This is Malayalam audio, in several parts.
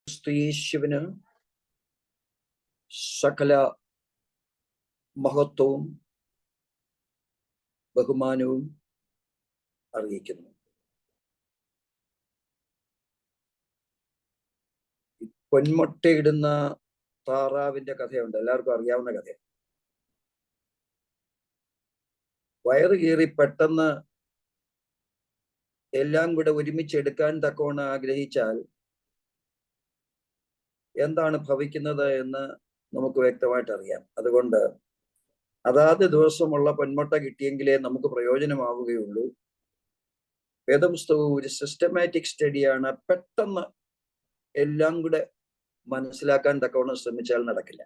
യേശുവിന് സകല മഹത്വവും ബഹുമാനവും അറിയിക്കുന്നു. പൊന്മുട്ടയിടുന്ന താറാവിന്റെ കഥയുണ്ട്, എല്ലാവർക്കും അറിയാവുന്ന കഥയാണ്. വയറ് കീറി പെട്ടെന്ന് എല്ലാം കൂടെ ഒരുമിച്ചെടുക്കാൻ തക്കവണ്ണം ആഗ്രഹിച്ചാൽ എന്താണ് ഭവിക്കുന്നത് എന്ന് നമുക്ക് വ്യക്തമായിട്ട് അറിയാം. അതുകൊണ്ട് അതാത് ദിവസമുള്ള പൊന്മുട്ട കിട്ടിയെങ്കിലേ നമുക്ക് പ്രയോജനമാവുകയുള്ളൂ. വേദപുസ്തകവും ഒരു സിസ്റ്റമാറ്റിക് സ്റ്റഡിയാണ്. പെട്ടെന്ന് എല്ലാം കൂടെ മനസ്സിലാക്കാൻ തക്കവണ്ണം ശ്രമിച്ചാൽ നടക്കില്ല.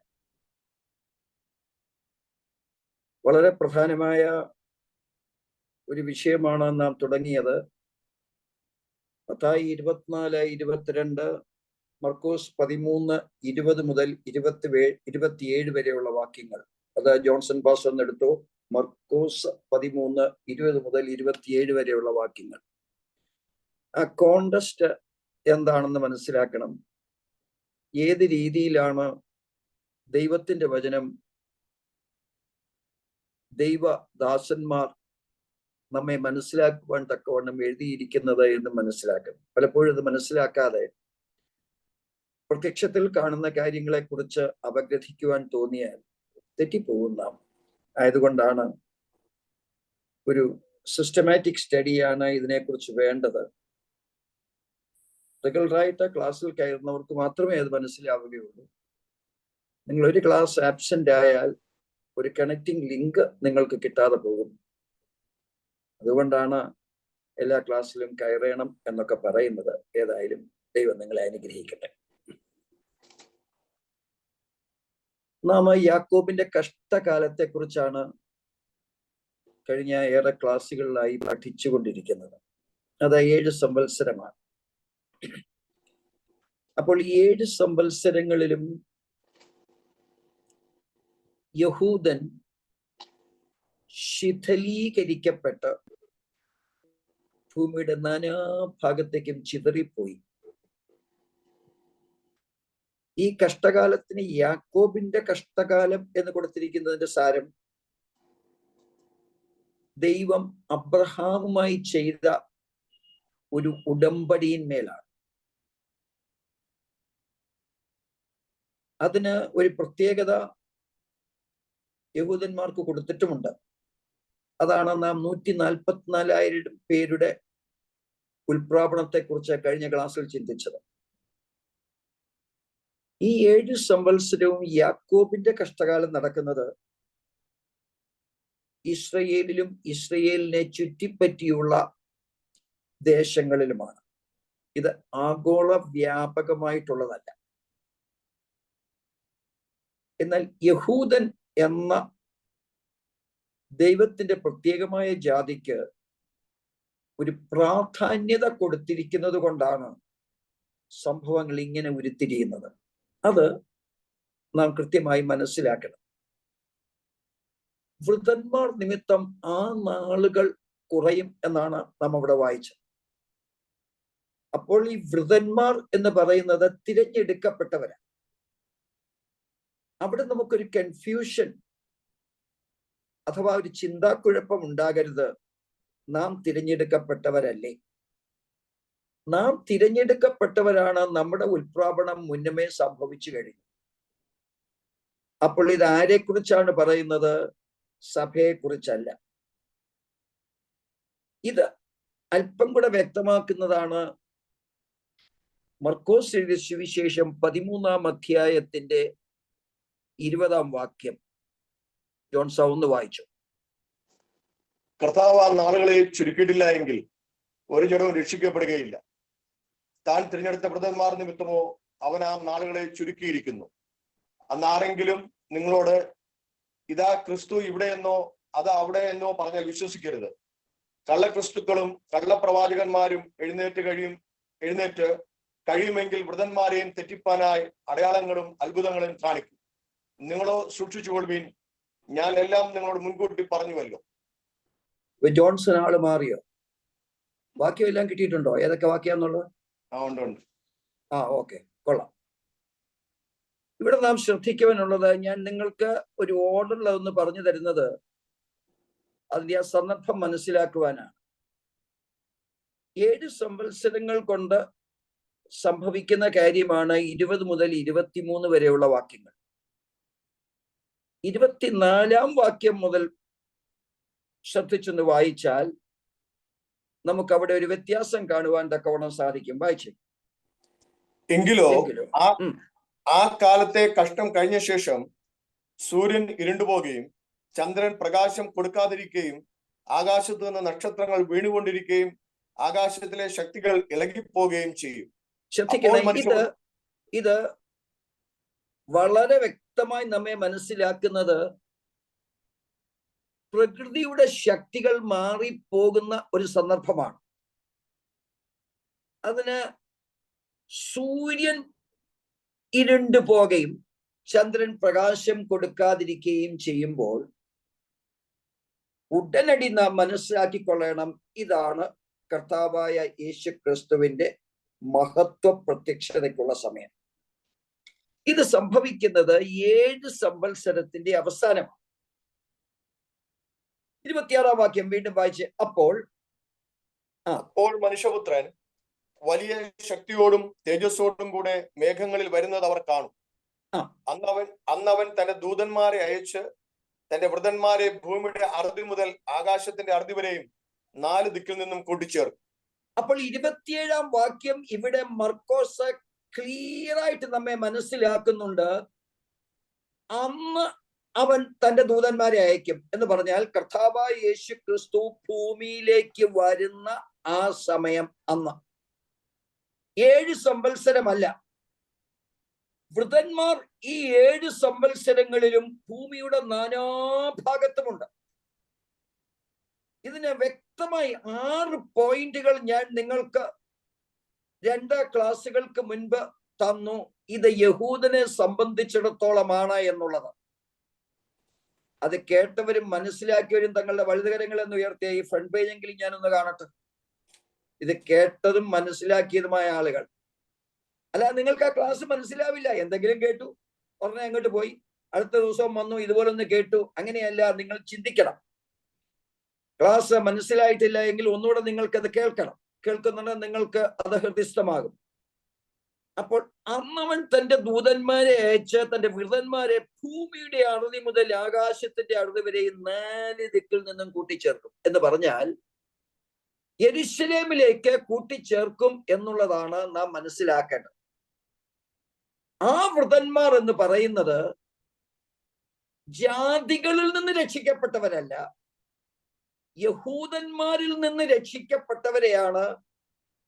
വളരെ പ്രധാനമായ ഒരു വിഷയമാണ് നാം തുടങ്ങിയത്. മത്തായി 24-22, മർക്കോസ് 13-20 മുതൽ 27 വരെയുള്ള വാക്യങ്ങൾ. അത് ജോൺസൺ പാസ് എന്നെടുത്തു. മർക്കോസ് 13-20 മുതൽ 27 വരെയുള്ള വാക്യങ്ങൾ. ആ കോണ്ടസ്റ്റ് എന്താണെന്ന് മനസ്സിലാക്കണം. ഏത് രീതിയിലാണ് ദൈവത്തിന്റെ വചനം ദൈവദാസന്മാർ നമ്മെ മനസ്സിലാക്കുവാൻ തക്കവണ്ണം എഴുതിയിരിക്കുന്നത് എന്ന് മനസ്സിലാക്കണം. പലപ്പോഴും ഇത് മനസ്സിലാക്കാതെ പ്രത്യക്ഷത്തിൽ കാണുന്ന കാര്യങ്ങളെ കുറിച്ച് അപഗ്രഥിക്കുവാൻ തോന്നിയാൽ തെറ്റിപ്പോകും നാം. ആയതുകൊണ്ടാണ് ഒരു സിസ്റ്റമാറ്റിക് സ്റ്റഡിയാണ് ഇതിനെക്കുറിച്ച് വേണ്ടത്. റെഗുലറായിട്ട് ക്ലാസ്സിൽ കയറുന്നവർക്ക് മാത്രമേ അത് മനസ്സിലാവുകയുള്ളൂ. നിങ്ങൾ ഒരു ക്ലാസ് ആബ്സെന്റ് ആയാൽ ഒരു കണക്റ്റിംഗ് ലിങ്ക് നിങ്ങൾക്ക് കിട്ടാതെ പോകും. അതുകൊണ്ടാണ് എല്ലാ ക്ലാസ്സിലും കയറണം എന്നൊക്കെ പറയുന്നത്. ഏതായാലും ദൈവം നിങ്ങളെ അനുഗ്രഹിക്കട്ടെ. നാം യാക്കോബിന്റെ കഷ്ടകാലത്തെ കുറിച്ചാണ് കഴിഞ്ഞ ഏറെ ക്ലാസ്സുകളിലായി പഠിച്ചുകൊണ്ടിരിക്കുന്നത്. അത് 7 സംവത്സരമാണ്. അപ്പോൾ ഈ 7 സംവത്സരങ്ങളിലും യഹൂദൻ ശിഥിലീകരിക്കപ്പെട്ട് ഭൂമിയുടെ നാനാഭാഗത്തേക്കും ചിതറിപ്പോയി. ഈ കഷ്ടകാലത്തിന് യാക്കോബിന്റെ കഷ്ടകാലം എന്ന് കൊടുത്തിരിക്കുന്നതിന്റെ സാരം ദൈവം അബ്രഹാമുമായി ചെയ്ത ഒരു ഉടമ്പടിയിന്മേലാണ്. അതിന് ഒരു പ്രത്യേകത യഹൂദന്മാർക്ക് കൊടുത്തിട്ടുമുണ്ട്. അതാണ് നാം 144,000 പേരുടെ ഉൽപ്രാപണത്തെ കുറിച്ച് കഴിഞ്ഞ ക്ലാസ്സിൽ ചിന്തിച്ചത്. ഈ 7 സംവത്സരവും യാക്കോബിന്റെ കഷ്ടകാലം നടക്കുന്നത് ഇസ്രയേലിലും ഇസ്രയേലിനെ ചുറ്റിപ്പറ്റിയുള്ള ദേശങ്ങളിലുമാണ്. ഇത് ആഗോള വ്യാപകമായിട്ടുള്ളതല്ല. എന്നാൽ യഹൂദൻ എന്ന ദൈവത്തിന്റെ പ്രത്യേകമായ ജാതിക്ക് ഒരു പ്രാധാന്യത കൊടുത്തിരിക്കുന്നത് കൊണ്ടാണ് സംഭവങ്ങൾ ഇങ്ങനെ ഉരുത്തിരിയുന്നത്. അത് നാം കൃത്യമായി മനസ്സിലാക്കണം. വൃതന്മാർ നിമിത്തം ആ നാളുകൾ കുറയും എന്നാണ് നാം അവിടെ വായിച്ചത്. അപ്പോൾ ഈ വൃതന്മാർ എന്ന് പറയുന്നത് തിരഞ്ഞെടുക്കപ്പെട്ടവരാണ്. അവിടെ നമുക്കൊരു കൺഫ്യൂഷൻ അഥവാ ഒരു ചിന്താക്കുഴപ്പം ഉണ്ടാകരുത്. നാം തിരഞ്ഞെടുക്കപ്പെട്ടവരല്ലേ? നാം തിരഞ്ഞെടുക്കപ്പെട്ടവരാണ്. നമ്മുടെ ഉൽപ്രാപണം മുന്നമേ സംഭവിച്ചു കഴിഞ്ഞു. അപ്പോൾ ഇത് ആരെ കുറിച്ചാണ് പറയുന്നത്? സഭയെ കുറിച്ചല്ല. ഇത് അല്പം കൂടെ വ്യക്തമാക്കുന്നതാണ് മർക്കോസ് എഴുതിയ സുവിശേഷം 13-ാം അധ്യായത്തിന്റെ 20-ാം വാക്യം. ജോൺ സൗന്ന് വായിച്ചു. കർത്താവ് ആ നാളുകളെ ചുരുക്കിയിട്ടില്ല എങ്കിൽ ഒരു ജഡവും രക്ഷിക്കപ്പെടുകയില്ല. താൻ തിരഞ്ഞെടുത്ത വൃതന്മാർ നിമിത്തമോ അവൻ ആ നാളുകളെ ചുരുക്കിയിരിക്കുന്നു. അന്നാരെങ്കിലും നിങ്ങളോട് ഇതാ ക്രിസ്തു ഇവിടെയെന്നോ അതാ അവിടെ എന്നോ പറഞ്ഞാൽ വിശ്വസിക്കരുത്. കള്ളക്രിസ്തുക്കളും കള്ളപ്രവാചകന്മാരും എഴുന്നേറ്റ് കഴിയുമെങ്കിൽ വൃതന്മാരെയും തെറ്റിപ്പാനായി അടയാളങ്ങളും അത്ഭുതങ്ങളും കാണിക്കും. നിങ്ങളോ സൂക്ഷിച്ചുകൊള്ളുവീൻ, ഞാൻ എല്ലാം നിങ്ങളോട് മുൻകൂട്ടി പറഞ്ഞുവല്ലോ. ജോൺസൺ ആള് മാറിയോ? വാക്യം എല്ലാം കിട്ടിയിട്ടുണ്ടോ? ഏതൊക്കെ വാക്യാന്നുള്ളത്? ഉണ്ട്. ഓക്കെ, കൊള്ളാം. ഇവിടെ നാം ശ്രദ്ധിക്കുവാനുള്ളത്, ഞാൻ നിങ്ങൾക്ക് ഒരു ഓർഡറിൽ ഒന്ന് പറഞ്ഞു തരുന്നത് അതിന്റെ ആ സന്ദർഭം മനസ്സിലാക്കുവാനാണ്. 7 സംവത്സരങ്ങൾ കൊണ്ട് സംഭവിക്കുന്ന കാര്യമാണ് 20 മുതൽ 23 വരെയുള്ള വാക്യങ്ങൾ. 24 വാക്യം മുതൽ ശ്രദ്ധിച്ചൊന്ന് വായിച്ചാൽ നമുക്ക് അവിടെ ഒരു വ്യത്യാസം കാണുവാൻ തക്കവണ്ണം സാധിക്കും. വായിച്ചു. എങ്കിലോ ആ കാലത്തെ കഷ്ടം കഴിഞ്ഞ ശേഷം സൂര്യൻ ഇരുണ്ടുപോകുകയും ചന്ദ്രൻ പ്രകാശം കൊടുക്കാതിരിക്കുകയും ആകാശത്തു നിന്ന് നക്ഷത്രങ്ങൾ വീണുകൊണ്ടിരിക്കുകയും ആകാശത്തിലെ ശക്തികൾ ഇളകിപ്പോവുകയും ചെയ്യും. ശ്രദ്ധിക്കണം, ഇത് വളരെ വ്യക്തമായി നമ്മെ മനസ്സിലാക്കുന്നത് പ്രകൃതിയുടെ ശക്തികൾ മാറിപ്പോകുന്ന ഒരു സന്ദർഭമാണ്. അതിന് സൂര്യൻ ഇരുണ്ടു പോകുകയും ചന്ദ്രൻ പ്രകാശം കൊടുക്കാതിരിക്കുകയും ചെയ്യുമ്പോൾ ഉടനടി നാം മനസ്സിലാക്കിക്കൊള്ളണം, ഇതാണ് കർത്താവായ യേശു ക്രിസ്തുവിന്റെ മഹത്വ പ്രത്യക്ഷതയ്ക്കുള്ള സമയം. ഇത് സംഭവിക്കുന്നത് 7 സംവത്സരത്തിന്റെ അവസാനമാണ്. 26 വാക്യം വീണ്ടും വായിച്ച്. അപ്പോൾ മനുഷ്യപുത്രൻ വലിയ ശക്തിയോടും തേജസ്സോടും കൂടെ മേഘങ്ങളിൽ വരുന്നത് അവർ കാണും. അന്നവൻ തന്റെ ദൂതന്മാരെ അയച്ച് തന്റെ വൃതന്മാരെ ഭൂമിയുടെ അറുതി മുതൽ ആകാശത്തിന്റെ അറുതി വരെയും 4 ദിക്കിൽ നിന്നും കൂട്ടിച്ചേർക്കും. അപ്പോൾ 27 വാക്യം ഇവിടെ മർക്കോസ് ക്ലിയർ ആയിട്ട് നമ്മെ മനസ്സിലാക്കുന്നുണ്ട്. അന്ന് അവൻ തന്റെ ദൂതന്മാരെ അയക്കും എന്ന് പറഞ്ഞാൽ കർത്താവായ യേശു ക്രിസ്തു ഭൂമിയിലേക്ക് വരുന്ന ആ സമയം അന്ന്. 7 സംവത്സരമല്ല. വൃതന്മാർ ഈ 7 സംവത്സരങ്ങളിലും ഭൂമിയുടെ നാനാഭാഗത്തുമുണ്ട്. ഇതിന് വ്യക്തമായി 6 പോയിന്റുകൾ ഞാൻ നിങ്ങൾക്ക് 2 ക്ലാസ്സുകൾക്ക് മുൻപ് തന്നു. ഇത് യഹൂദനെ സംബന്ധിച്ചിടത്തോളമാണ് എന്നുള്ളത്. അത് കേട്ടവരും മനസ്സിലാക്കിയവരും തങ്ങളുടെ വലുതുകരങ്ങളെന്ന് ഉയർത്തിയ ഈ ഫ്രണ്ട് പേജെങ്കിലും ഞാനൊന്ന് കാണട്ടെ. ഇത് കേട്ടതും മനസ്സിലാക്കിയതുമായ ആളുകൾ. അല്ല, നിങ്ങൾക്ക് ആ ക്ലാസ് മനസ്സിലാവില്ല. എന്തെങ്കിലും കേട്ടു ഉടനെ അങ്ങോട്ട് പോയി, അടുത്ത ദിവസം വന്നു ഇതുപോലെ ഒന്ന് കേട്ടു. അങ്ങനെയല്ല, നിങ്ങൾ ചിന്തിക്കണം. ക്ലാസ് മനസ്സിലായിട്ടില്ല എങ്കിൽ ഒന്നുകൂടെ നിങ്ങൾക്കത് കേൾക്കണം. കേൾക്കുന്നുണ്ടെങ്കിൽ നിങ്ങൾക്ക് അത് ഹൃദയസ്ഥമാകും. അപ്പോൾ അന്നവൻ തന്റെ ദൂതന്മാരെ അയച്ച് തന്റെ വൃതന്മാരെ ഭൂമിയുടെ അറുതി മുതൽ ആകാശത്തിന്റെ അറുതി വരെയും 4 ദിക്കിൽ നിന്നും കൂട്ടിച്ചേർക്കും എന്ന് പറഞ്ഞാൽ യെരൂശലേമിലേക്ക് കൂട്ടിച്ചേർക്കും എന്നുള്ളതാണ് നാം മനസ്സിലാക്കേണ്ടത്. ആ വൃതന്മാർ എന്ന് പറയുന്നത് ജാതികളിൽ നിന്ന് രക്ഷിക്കപ്പെട്ടവരല്ല, യഹൂദന്മാരിൽ നിന്ന് രക്ഷിക്കപ്പെട്ടവരെയാണ്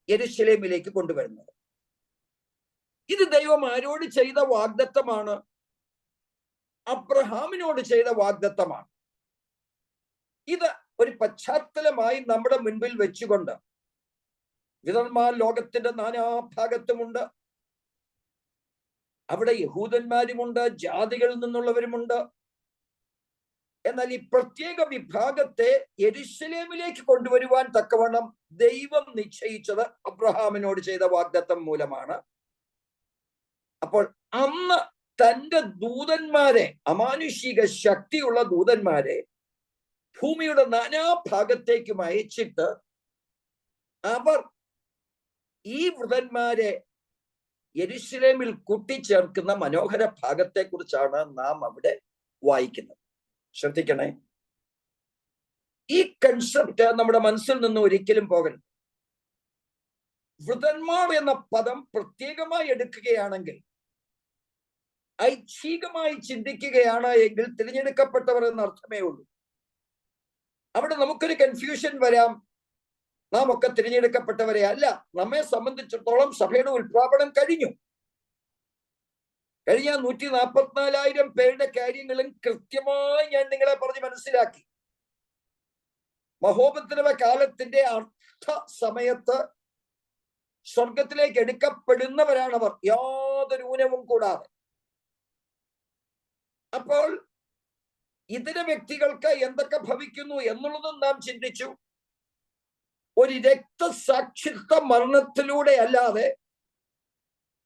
യെരൂശലേമിലേക്ക് കൊണ്ടുവരുന്നത്. ഇത് ദൈവം ആരോട് ചെയ്ത വാഗ്ദത്തമാണ്? അബ്രഹാമിനോട് ചെയ്ത വാഗ്ദത്തമാണ്. ഇത് ഒരു പശ്ചാത്തലമായി നമ്മുടെ മുൻപിൽ വെച്ചുകൊണ്ട് വിധന്മാർ ലോകത്തിന്റെ നാനാഭാഗത്തുമുണ്ട്. അവിടെ യഹൂദന്മാരുമുണ്ട്, ജാതികളിൽ നിന്നുള്ളവരുമുണ്ട്. എന്നാൽ ഈ പ്രത്യേക വിഭാഗത്തെ യെരൂശലേമിലേക്ക് കൊണ്ടുവരുവാൻ തക്കവണ്ണം ദൈവം നിശ്ചയിച്ചത് അബ്രഹാമിനോട് ചെയ്ത വാഗ്ദത്തം മൂലമാണ്. അപ്പോൾ അന്ന് തന്റെ ദൂതന്മാരെ, അമാനുഷിക ശക്തിയുള്ള ദൂതന്മാരെ ഭൂമിയുടെ നാനാഭാഗത്തേക്കും അയച്ചിട്ട് അവർ ഈ വൃതന്മാരെ യെരൂശലേമിൽ കൂട്ടിച്ചേർക്കുന്ന മനോഹര ഭാഗത്തെ കുറിച്ചാണ് നാം അവിടെ വായിക്കുന്നത്. ശ്രദ്ധിക്കണേ, ഈ കൺസെപ്റ്റ് നമ്മുടെ മനസ്സിൽ നിന്ന് ഒരിക്കലും പോകരുത്. വൃതന്മാർ എന്ന പദം പ്രത്യേകമായി എടുക്കുകയാണെങ്കിൽ, ഐച്ഛികമായി ചിന്തിക്കുകയാണ് എങ്കിൽ തിരഞ്ഞെടുക്കപ്പെട്ടവർ എന്ന അർത്ഥമേ ഉള്ളൂ. അവിടെ നമുക്കൊരു കൺഫ്യൂഷൻ വരാം. നാം ഒക്കെ തിരഞ്ഞെടുക്കപ്പെട്ടവരെ അല്ല. നമ്മെ സംബന്ധിച്ചിടത്തോളം സഭയുടെ ഉൽപ്രാപനം കഴിഞ്ഞു. കഴിഞ്ഞ 144,000 പേരുടെ കാര്യങ്ങളും കൃത്യമായി ഞാൻ നിങ്ങളെ പറഞ്ഞ് മനസ്സിലാക്കി. മഹോപദ്രവ കാലത്തിന്റെ അർത്ഥ സമയത്ത് സ്വർഗത്തിലേക്ക് എടുക്കപ്പെടുന്നവരാണവർ, യാതൊരു ഊനവും കൂടാതെ. അപ്പോൾ ഇതര വ്യക്തികൾക്ക് എന്തൊക്കെ ഭവിക്കുന്നു എന്നുള്ളതും നാം ചിന്തിച്ചു. ഒരു രക്തസാക്ഷിത്വ മരണത്തിലൂടെ അല്ലാതെ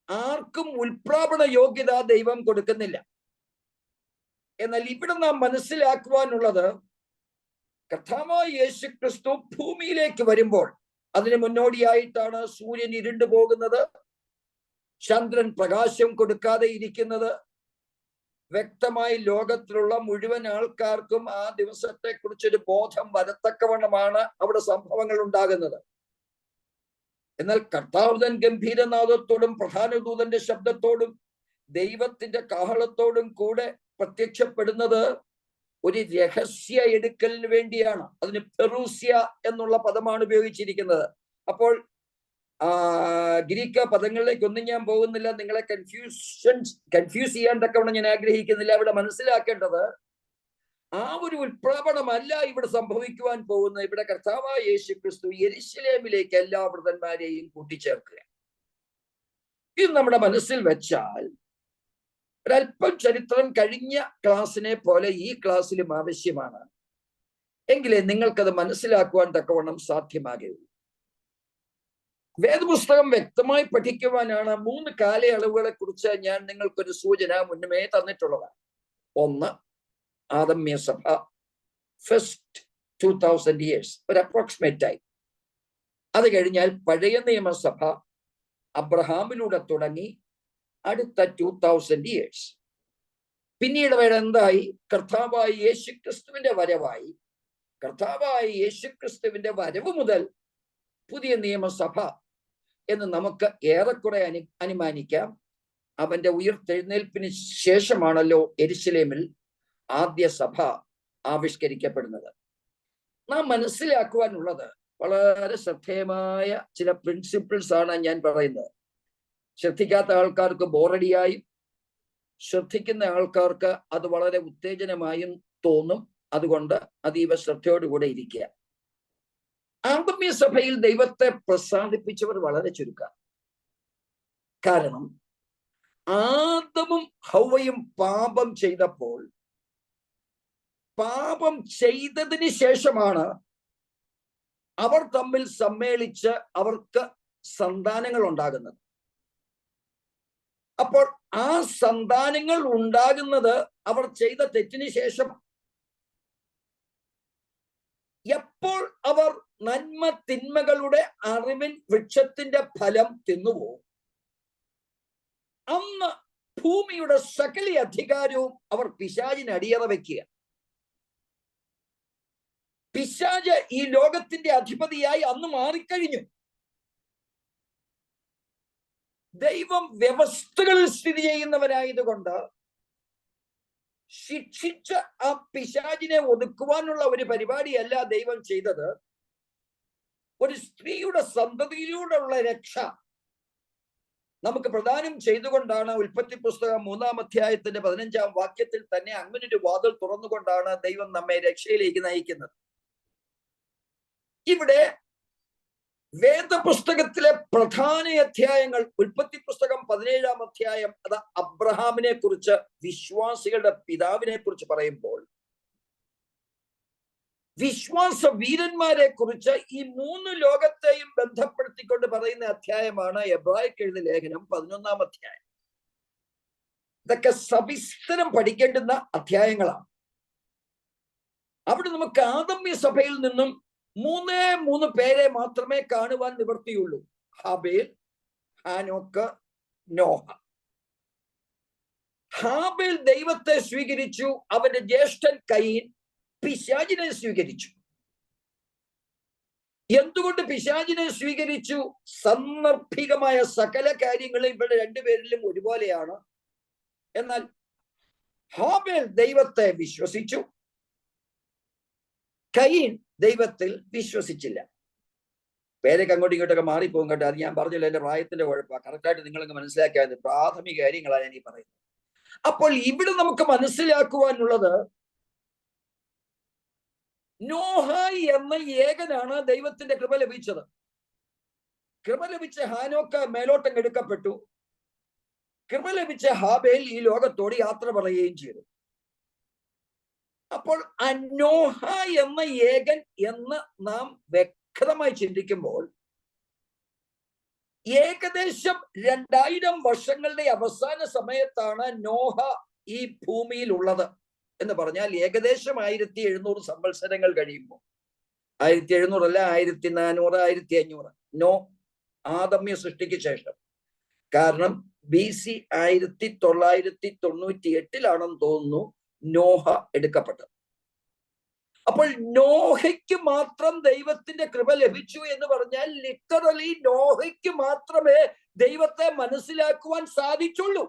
ആർക്കും ഉൽപ്രാപണ യോഗ്യത ദൈവം കൊടുക്കുന്നില്ല. എന്നാൽ ഇവിടെ നാം മനസ്സിലാക്കുവാനുള്ളത്, കർത്താവായ യേശു ക്രിസ്തു ഭൂമിയിലേക്ക് വരുമ്പോൾ അതിന് മുന്നോടിയായിട്ടാണ് സൂര്യൻ ഇരുണ്ടു പോകുന്നത്, ചന്ദ്രൻ പ്രകാശം കൊടുക്കാതെ ഇരിക്കുന്നത്. വ്യക്തമായി ലോകത്തിലുള്ള മുഴുവൻ ആൾക്കാർക്കും ആ ദിവസത്തെ കുറിച്ചൊരു ബോധം വരത്തക്കവണ്ണമാണ് അവിടെ സംഭവങ്ങൾ ഉണ്ടാകുന്നത്. എന്നാൽ കർത്താവ് ഗംഭീരനാദത്തോടും പ്രധാന ദൂതന്റെ ശബ്ദത്തോടും ദൈവത്തിന്റെ കാഹളത്തോടും കൂടെ പ്രത്യക്ഷപ്പെടുന്നത് ഒരു രഹസ്യ എടുക്കലിന് വേണ്ടിയാണ്. അതിന് പെറൂസ്യ എന്നുള്ള പദമാണ് ഉപയോഗിച്ചിരിക്കുന്നത്. അപ്പോൾ ഗ്രീക്ക് പദങ്ങളിലേക്ക് ഒന്നും ഞാൻ പോകുന്നില്ല, നിങ്ങളെ കൺഫ്യൂസ് ചെയ്യാൻ തക്കവണ്ണം ഞാൻ ആഗ്രഹിക്കുന്നില്ല. അവിടെ മനസ്സിലാക്കേണ്ടത്, ആ ഒരു ഉൽപ്രാപണമല്ല ഇവിടെ സംഭവിക്കുവാൻ പോകുന്നത്. ഇവിടെ കർത്താവായ യേശു ക്രിസ്തു യെരുശലേമിലേക്ക് എല്ലാ വൃതന്മാരെയും കൂട്ടിച്ചേർക്കുക. ഇത് നമ്മുടെ മനസ്സിൽ വെച്ചാൽ ഒരല്പം ചരിത്രം കഴിഞ്ഞ ക്ലാസ്സിനെ പോലെ ഈ ക്ലാസ്സിലും ആവശ്യമാണ്. എങ്കിലേ നിങ്ങൾക്കത് മനസ്സിലാക്കുവാൻ തക്കവണ്ണം സാധ്യമാകുകയുള്ളൂ. വേദപുസ്തകം വ്യക്തമായി പഠിക്കുവാനാണ് 3 കാലയളവുകളെ കുറിച്ച് ഞാൻ നിങ്ങൾക്കൊരു സൂചന മുന്നമേ തന്നിട്ടുള്ളതാണ്. ഒന്ന്, ആദമ്യ സഭ, ഫസ്റ്റ് 2000 years, ഒരു അപ്രോക്സിമേറ്റ് ടൈം. അത് കഴിഞ്ഞാൽ പഴയ നിയമസഭ അബ്രഹാമിലൂടെ തുടങ്ങി അടുത്ത 2000 years. പിന്നീട് വേറെ എന്തായി? കർത്താവായ യേശുക്രിസ്തുവിന്റെ വരവായി. കർത്താവായ യേശുക്രിസ്തുവിന്റെ വരവ് മുതൽ പുതിയ നിയമസഭ എന്ന് നമുക്ക് ഏറെക്കുറെ അനുമാനിക്കാം. അവന്റെ ഉയർത്തെഴുന്നേൽപ്പിന് ശേഷമാണല്ലോ യെരുശലേമിൽ ആദ്യ സഭ ആവിഷ്കരിക്കപ്പെടുന്നത്. നാം മനസ്സിലാക്കുവാനുള്ളത് വളരെ ശ്രദ്ധേയമായ ചില പ്രിൻസിപ്പിൾസ് ആണ് ഞാൻ പറയുന്നത്. ശ്രദ്ധിക്കാത്ത ആൾക്കാർക്ക് ബോറടിയായും ശ്രദ്ധിക്കുന്ന ആൾക്കാർക്ക് അത് വളരെ ഉത്തേജനമായും തോന്നും. അതുകൊണ്ട് അതീവ ശ്രദ്ധയോടുകൂടെ ഇരിക്കുക. ആദമ്യ സഭയിൽ ദൈവത്തെ പ്രസാദിപ്പിച്ചവർ വളരെ ചുരുക്കം. കാരണം ആദമും ഹൗവയും പാപം ചെയ്തപ്പോൾ, പാപം ചെയ്തതിന് ശേഷമാണ് അവർ തമ്മിൽ സമ്മേളിച്ച് അവർക്ക് സന്താനങ്ങൾ ഉണ്ടാകുന്നത്. അപ്പോൾ ആ സന്താനങ്ങൾ ഉണ്ടാകുന്നത് അവർ ചെയ്ത തെറ്റിന് ശേഷം. എപ്പോൾ അവർ നന്മ തിന്മകളുടെ അറിവിൻ വൃക്ഷത്തിന്റെ ഫലം തിന്നുവോ, അന്ന് ഭൂമിയുടെ സകല അധികാരവും അവർ പിശാചിന് അടിയറ വെക്കുക. പിശാച് ഈ ലോകത്തിന്റെ അധിപതിയായി അന്ന് മാറിക്കഴിഞ്ഞു. ദൈവം വ്യവസ്ഥകളിൽ സ്ഥിതി ചെയ്യുന്നവരായതുകൊണ്ട് ശിക്ഷിച്ച് ആ പിശാചിനെ ഒതുക്കുവാനുള്ള ഒരു പരിപാടിയല്ല ദൈവം ചെയ്തത്. ഒരു സ്ത്രീയുടെ സന്തതിയിലൂടെയുള്ള രക്ഷ നമുക്ക് പ്രദാനം ചെയ്തുകൊണ്ടാണ് ഉൽപ്പത്തി പുസ്തകം 3-ാം അധ്യായത്തിന്റെ 15-ാം വാക്യത്തിൽ തന്നെ അങ്ങനൊരു വാതിൽ തുറന്നുകൊണ്ടാണ് ദൈവം നമ്മെ രക്ഷയിലേക്ക് നയിക്കുന്നത്. ഇവിടെ വേദപുസ്തകത്തിലെ പ്രധാന അധ്യായങ്ങൾ, ഉൽപ്പത്തി പുസ്തകം 17-ാം അധ്യായം, അത് അബ്രഹാമിനെ കുറിച്ച്, വിശ്വാസികളുടെ പിതാവിനെ കുറിച്ച് പറയുമ്പോൾ, വിശ്വാസ വീരന്മാരെ കുറിച്ച് ഈ 3 ലോകത്തെയും ബന്ധപ്പെടുത്തിക്കൊണ്ട് പറയുന്ന അധ്യായമാണ് എബ്രായർക്ക് എഴുതിയ ലേഖനം 11-ാം അധ്യായം. ഇതൊക്കെ സവിസ്തരം പഠിക്കേണ്ടുന്ന അധ്യായങ്ങളാണ്. അവിടെ നമുക്ക് ആദമ്യ സഭയിൽ നിന്നും 3 പേരെ മാത്രമേ കാണുവാൻ നിവൃത്തിയുള്ളൂ. ഹാബേൽ, ഹാനോക്ക്, നോഹ. ഹാബേൽ ദൈവത്തെ സ്വീകരിച്ചു. അവന്റെ ജ്യേഷ്ഠൻ കയീൻ പിശാചിനെ സ്വീകരിച്ചു. എന്തുകൊണ്ട് പിശാചിനെ സ്വീകരിച്ചു? സന്ദർഭികമായ സകല കാര്യങ്ങളും ഇവരുടെ 2 പേരിലും ഒരുപോലെയാണ്. എന്നാൽ ഹാബേൽ ദൈവത്തെ വിശ്വസിച്ചു, കയീൻ ദൈവത്തിൽ വിശ്വസിച്ചില്ല. പേരൊക്കെ അങ്ങോട്ടും ഇങ്ങോട്ടൊക്കെ മാറിപ്പോകും കേട്ടോ. അത് ഞാൻ പറഞ്ഞില്ല, എന്റെ പ്രായത്തിന്റെ കുഴപ്പമാണ്. കറക്റ്റായിട്ട് നിങ്ങളങ്ങ് മനസ്സിലാക്കിയാൽ പ്രാഥമിക കാര്യങ്ങളാണ് ഞാൻ ഈ പറയുന്നത്. അപ്പോൾ ഇവിടെ നമുക്ക് മനസ്സിലാക്കുവാനുള്ളത്, നോഹ എന്ന ഏകനാണ് ദൈവത്തിന്റെ കൃപ ലഭിച്ചത്. കൃപ ലഭിച്ച ഹാനോക്ക് മേലോട്ടം എടുക്കപ്പെട്ടു. കൃപ ലഭിച്ച ഹാബേൽ ഈ ലോകത്തോട് യാത്ര പറയുകയും ചെയ്തു. അപ്പോൾ നോഹ എന്ന ഏകൻ എന്ന് നാം വ്യക്തമായി ചിന്തിക്കുമ്പോൾ, ഏകദേശം 2000 വർഷങ്ങളുടെ അവസാന സമയത്താണ് നോഹ ഈ ഭൂമിയിൽ ഉള്ളത് എന്ന് പറഞ്ഞാൽ ഏകദേശം 1700 സംവത്സരങ്ങൾ കഴിയുമ്പോൾ, 1700 അല്ല, 1400, 1500 നോ ആദമ്യ സൃഷ്ടിക്ക് ശേഷം. കാരണം BC 1998 തോന്നുന്നു നോഹ എടുക്കപ്പെട്ടത്. അപ്പോൾ നോഹയ്ക്ക് മാത്രം ദൈവത്തിന്റെ കൃപ ലഭിച്ചു എന്ന് പറഞ്ഞാൽ ലിറ്ററലി നോഹയ്ക്ക് മാത്രമേ ദൈവത്തെ മനസ്സിലാക്കുവാൻ സാധിച്ചുള്ളൂ.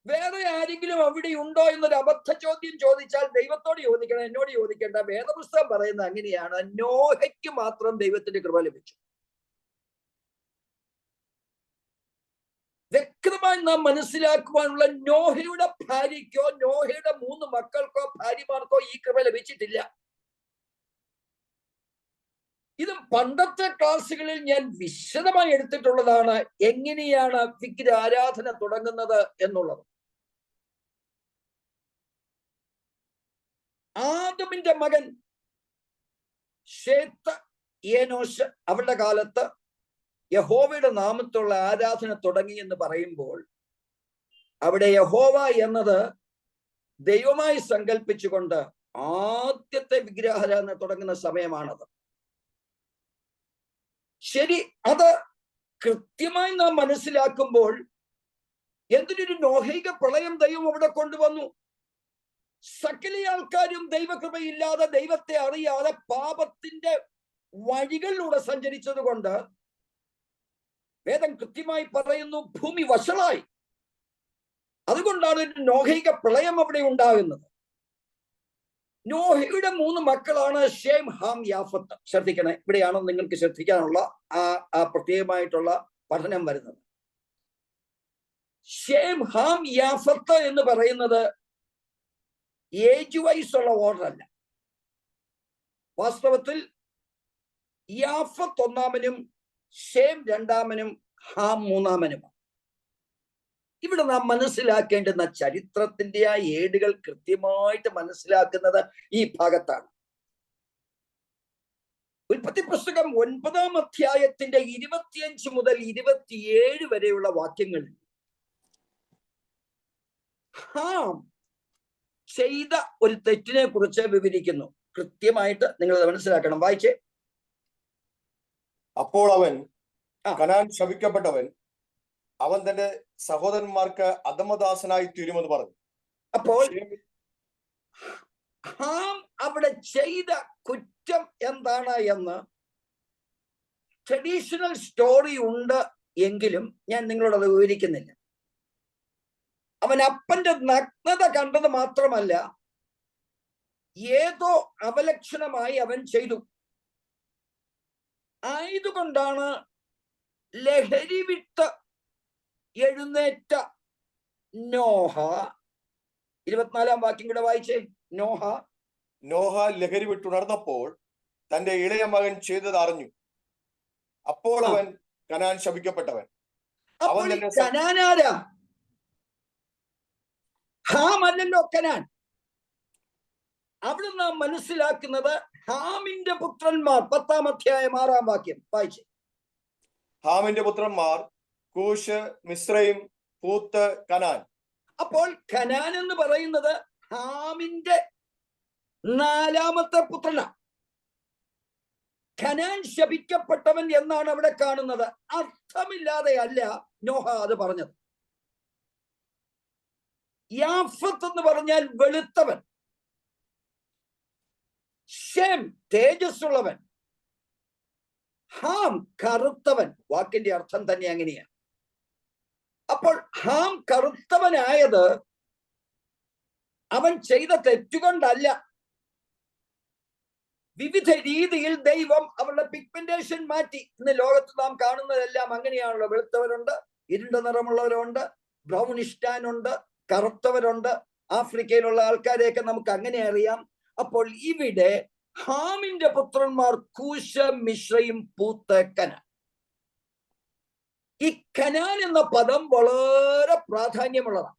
വേറെ ആരെങ്കിലും അവിടെ ഉണ്ടോ എന്നൊരു അബദ്ധ ചോദ്യം ചോദിച്ചാൽ ദൈവത്തോട് ചോദിക്കണം, എന്നോട് ചോദിക്കേണ്ട. വേദപുസ്തകം പറയുന്നത് അങ്ങനെയാണ്, നോഹയ്ക്ക് മാത്രം ദൈവത്തിന്റെ കൃപ ലഭിച്ചു. വ്യക്തമായി നാം മനസ്സിലാക്കുവാനുള്ള നോഹയുടെ ഭാര്യയ്ക്കോ നോഹയുടെ 3 മക്കൾക്കോ ഭാര്യമാർക്കോ ഈ കൃപ ലഭിച്ചിട്ടില്ല. ഇത് പണ്ടത്തെ ക്ലാസ്സുകളിൽ ഞാൻ വിശദമായി എടുത്തിട്ടുള്ളതാണ്, എങ്ങനെയാണ് വിഗ്രഹാരാധന തുടങ്ങുന്നത് എന്നുള്ളത്. ആദമിന്റെ മകൻ ശേത്ത്, ഏനോശ് അവരുടെ കാലത്ത് യഹോവയുടെ നാമത്തുള്ള ആരാധന തുടങ്ങി എന്ന് പറയുമ്പോൾ അവിടെ യഹോവ എന്നത് ദൈവമായി സങ്കല്പിച്ചുകൊണ്ട് ആദ്യത്തെ വിഗ്രഹാരാധന തുടങ്ങുന്ന സമയമാണത്. ശരി, അത് കൃത്യമായി നാം മനസ്സിലാക്കുമ്പോൾ എന്തിനൊരു നോഹൈക പ്രളയം ദൈവം അവിടെ കൊണ്ടുവന്നു. സകല ആൾക്കാരും ദൈവകൃപയില്ലാതെ, ദൈവത്തെ അറിയാതെ പാപത്തിന്റെ വഴികളിലൂടെ സഞ്ചരിച്ചത് കൊണ്ട് വേദം കൃത്യമായി പറയുന്നു ഭൂമി വഷളായി. അതുകൊണ്ടാണ് ഒരു നോഹൈക പ്രളയം അവിടെ ഉണ്ടാകുന്നത്. നോഹയുടെ 3 മക്കളാണ് ഷേം, ഹാം, യാഫത്ത്. ശ്രദ്ധിക്കണേ, ഇവിടെയാണ് നിങ്ങൾക്ക് ശ്രദ്ധിക്കാനുള്ള ആ പ്രത്യേകമായിട്ടുള്ള പഠനം വരുന്നത്. ഷേം, ഹാം, യാഫത്ത് എന്ന് പറയുന്നത് ഏജ് വൈസ് ഉള്ള ഓർഡർ അല്ല. വാസ്തവത്തിൽ യാഫത്ത് 1-ാമനും ഷേം 2-ാമനും ഹാം 3-ാമനുമാണ്. ഇവിടെ നാം മനസ്സിലാക്കേണ്ടുന്ന ചരിത്രത്തിന്റെ ആ ഏടുകൾ കൃത്യമായിട്ട് മനസ്സിലാക്കുന്നത് ഈ ഭാഗത്താണ്. ഉൽപ്പത്തി പുസ്തകം 9-ാം അധ്യായത്തിന്റെ 25 മുതൽ 27 വരെയുള്ള വാക്യങ്ങളിൽ ഹാം ചെയ്ത ഒരു തെറ്റിനെ കുറിച്ച് വിവരിക്കുന്നു. കൃത്യമായിട്ട് നിങ്ങൾ മനസ്സിലാക്കണം. വായിച്ചേ. അപ്പോൾ അവൻ, കനാൻ ശപിക്കപ്പെട്ടവൻ, അവൻ തന്റെ സഹോദരന്മാർക്ക് അധമദാസനായി തീരുമെന്ന് പറഞ്ഞു. അപ്പോൾ ഹാം അവിടെ ചെയ്ത കുറ്റം എന്താണ് എന്ന് ട്രഡീഷണൽ സ്റ്റോറി ഉണ്ട് എങ്കിലും ഞാൻ നിങ്ങളോട് അത് വിവരിക്കുന്നില്ല. അവൻ അപ്പന്റെ നഗ്നത കണ്ടത് മാത്രമല്ല, ഏതോ അവലക്ഷണമായി അവൻ ചെയ്തു. ആയതുകൊണ്ടാണ് ലഹരി വിട്ട് എഴുന്നേറ്റ നോഹ, 24-ാം വാക്യം കൂടെ വായിച്ചേ. നോഹ ലഹരി വിട്ടുണർന്നപ്പോൾ തന്റെ ഇളയ മകൻ ചെയ്തത് അറിഞ്ഞു. അപ്പോൾ അവൻ കനാൻ ശപിക്കപ്പെട്ടവൻ. കനാനാരാ? ഹാം അല്ലല്ലോ കനാൻ. അവിടെ നാം മനസ്സിലാക്കുന്നത് ഹാമിന്റെ പുത്രന്മാർ. 10-ാം അധ്യായം 6-ാം വാക്യം വായിച്ചേ. ഹാമിന്റെ പുത്രന്മാർ കൂശ്, മിസ്രൈം, പൂത്ത്, കനാൻ. അപ്പോൾ കനാൻ എന്ന് പറയുന്നത് ഹാമിന്റെ 4-ാമത്തെ പുത്രനാണ്. കനാൻ ശപിക്കപ്പെട്ടവൻ എന്നാണ് അവിടെ കാണുന്നത്. അർത്ഥമില്ലാതെ അല്ല നോഹ അത് പറഞ്ഞത്. യാഫത്ത് എന്ന് പറഞ്ഞാൽ വെളുത്തവൻ, ഷേം തേജസ്സുള്ളവൻ, ഹാം കറുത്തവൻ. വാക്കിന്റെ അർത്ഥം തന്നെ അങ്ങനെയാണ്. അപ്പോൾ ഹാം കറുത്തവനായത് അവൻ ചെയ്ത തെറ്റുകൊണ്ടല്ല. വിവിധ രീതിയിൽ ദൈവം അവരുടെ പിഗ്മെന്റേഷൻ മാറ്റി. ഇന്ന് ലോകത്ത് നാം കാണുന്നതെല്ലാം അങ്ങനെയാണല്ലോ. വെളുത്തവരുണ്ട്, ഇരുണ്ട നിറമുള്ളവരുണ്ട്, ബ്രൗണിഷ് ടാൻ ഉണ്ട്, കറുത്തവരുണ്ട്. ആഫ്രിക്കയിലുള്ള ആൾക്കാരെയൊക്കെ നമുക്ക് അങ്ങനെ അറിയാം. അപ്പോൾ ഇവിടെ ഹാമിന്റെ പുത്രന്മാർ കൂശ, മിശ്രയും, പൂത്ത്, കനാൻ. ഈ കനാൻ എന്ന പദം വളരെ പ്രാധാന്യമുള്ളതാണ്.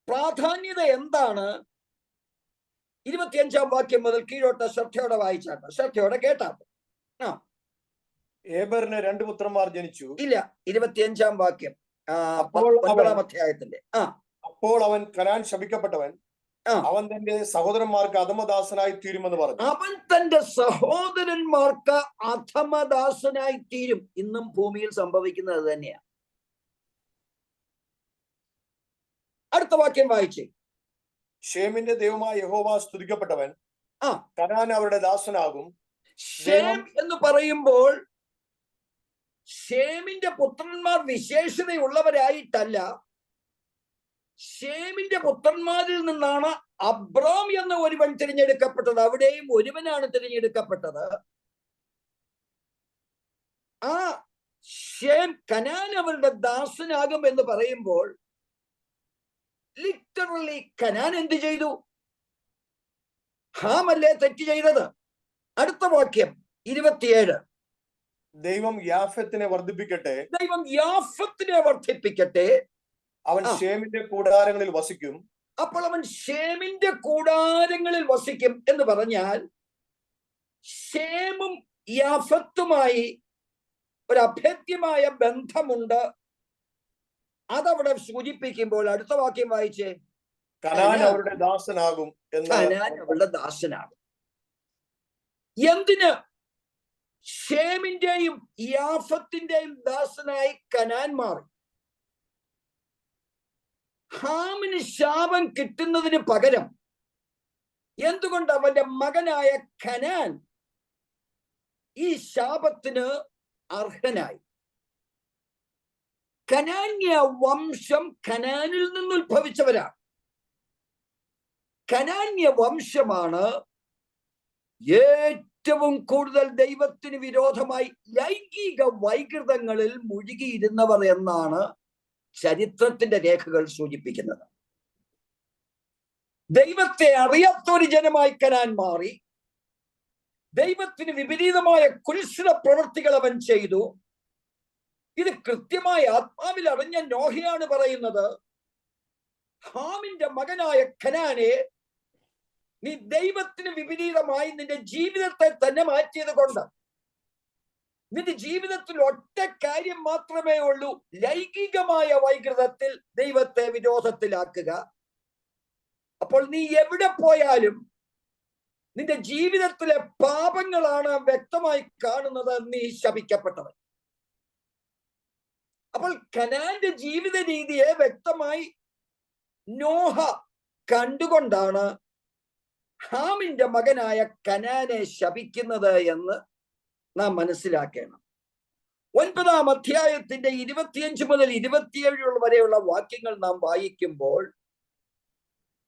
പ്രാധാന്യത എന്താണ്? 25-ാം വാക്യം മുതൽ കീഴോട്ട് ശ്രദ്ധയോടെ വായിച്ചാട്ടെ, ശ്രദ്ധയോടെ കേട്ടാട്ടെ. ഏബറിന് 2 പുത്രന്മാർ ജനിച്ചു. ഇല്ല, 25-ാം വാക്യം, അപ്പോൾ 9-ാം അധ്യായത്തിന്റെ. അപ്പോൾ അവൻ കനാൻ ശപിക്കപ്പെട്ടവൻ, അവൻ തന്റെ സഹോദരന്മാർക്ക് അധമദാസനായി തീരുമെന്ന് പറഞ്ഞു. അവൻ തന്റെ സഹോദരന്മാർക്ക് അധമദാസനായി തീരും. ഇന്നും ഭൂമിയിൽ സംഭവിക്കുന്നത് തന്നെയാണ്. അടുത്ത വാക്യം വായിച്ചേ. ഷേമിന്റെ ദൈവമായ യഹോവ സ്തുതിക്കപ്പെട്ടവൻ, കനാൻ അവരുടെ ദാസനാകും. ഷേം എന്ന് പറയുമ്പോൾ ഷേമിന്റെ പുത്രന്മാർ വിശേഷതയുള്ളവരായിട്ടല്ല, ഷേമിന്റെ പുത്രന്മാരിൽ നിന്നാണ് അബ്രാം എന്ന ഒരുവൻ തിരഞ്ഞെടുക്കപ്പെട്ടത്. അവിടെയും ഒരുവനാണ് തിരഞ്ഞെടുക്കപ്പെട്ടത്. ആ ഷേം കനാൻ അവരുടെ ദാസനാകും എന്ന് പറയുമ്പോൾ ലിറ്ററലി കനാൻ എന്ത് ചെയ്തു? ഹാമല്ലേ തെറ്റ് ചെയ്തത്? അടുത്ത വാക്യം 27. ദൈവം യാഫത്തിനെ വർദ്ധിപ്പിക്കട്ടെ, ദൈവം യാഫത്തിനെ വർദ്ധിപ്പിക്കട്ടെ, അവൻ ഷേമിന്റെ കൂടാരങ്ങളിൽ വസിക്കും. അപ്പോൾ അവൻ ഷേമിന്റെ കൂടാരങ്ങളിൽ വസിക്കും എന്ന് പറഞ്ഞാൽ ഷേമും യാഫത്തുമായി ഒരു അഭേദ്യമായ ബന്ധമുണ്ട്. അതവിടെ സൂചിപ്പിക്കുമ്പോൾ അടുത്ത വാക്യം വായിച്ചേ. കനാൻ അവരുടെ ദാസനാകും. കനാൻ അവരുടെ ദാസനാകും. എന്തിന്? ഷേമിന്റെയും യാഫത്തിന്റെയും ദാസനായി കനാൻ മാറി. ഹാമിന് ശാപം കിട്ടുന്നതിന് പകരം എന്തുകൊണ്ട് അവന്റെ മകനായ കനാൻ ഈ ശാപത്തിന് അർഹനായി? കനാന്യ വംശം കനാനിൽ നിന്ന് ഉത്ഭവിച്ചവരാണ്. കനാന്യ വംശമാണ് ഏറ്റവും കൂടുതൽ ദൈവത്തിന് വിരോധമായി ലൈംഗിക വൈകൃതങ്ങളിൽ മുഴുകിയിരുന്നവർ എന്നാണ് ചരിത്രത്തിന്റെ രേഖകൾ സൂചിപ്പിക്കുന്നത്. ദൈവത്തെ അറിയാത്ത ഒരു ജനമായി കനാൻ മാറി. ദൈവത്തിന് വിപരീതമായ കുൽസിത പ്രവൃത്തികൾ അവൻ ചെയ്തു. ഇത് കൃത്യമായി ആത്മാവിൽ അറിഞ്ഞ നോഹയാണ് പറയുന്നത്. ഹാമിന്റെ മകനായ കനാനെ, നീ ദൈവത്തിന് വിപരീതമായി നിന്റെ ജീവിതത്തെ തന്നെ മാറ്റിയത് കൊണ്ട് നിന്റെ ജീവിതത്തിൽ ഒറ്റ കാര്യം മാത്രമേ ഉള്ളൂ, ലൈംഗികമായ വൈകൃതത്തിൽ ദൈവത്തെ വിരോധത്തിലാക്കുക. അപ്പോൾ നീ എവിടെ പോയാലും നിന്റെ ജീവിതത്തിലെ പാപങ്ങളാണ് വ്യക്തമായി കാണുന്നത്. നീ ശപിക്കപ്പെട്ടവൻ. അപ്പോൾ കനാന്റെ ജീവിത രീതിയെ വ്യക്തമായി നോഹ കണ്ടുകൊണ്ടാണ് ഹാമിന്റെ മകനായ കനാനെ ശപിക്കുന്നത് എന്ന് നാം മനസ്സിലാക്കണം. 9-ാം അധ്യായത്തിന്റെ 25 മുതൽ 27 വരെയുള്ള വാക്യങ്ങൾ നാം വായിക്കുമ്പോൾ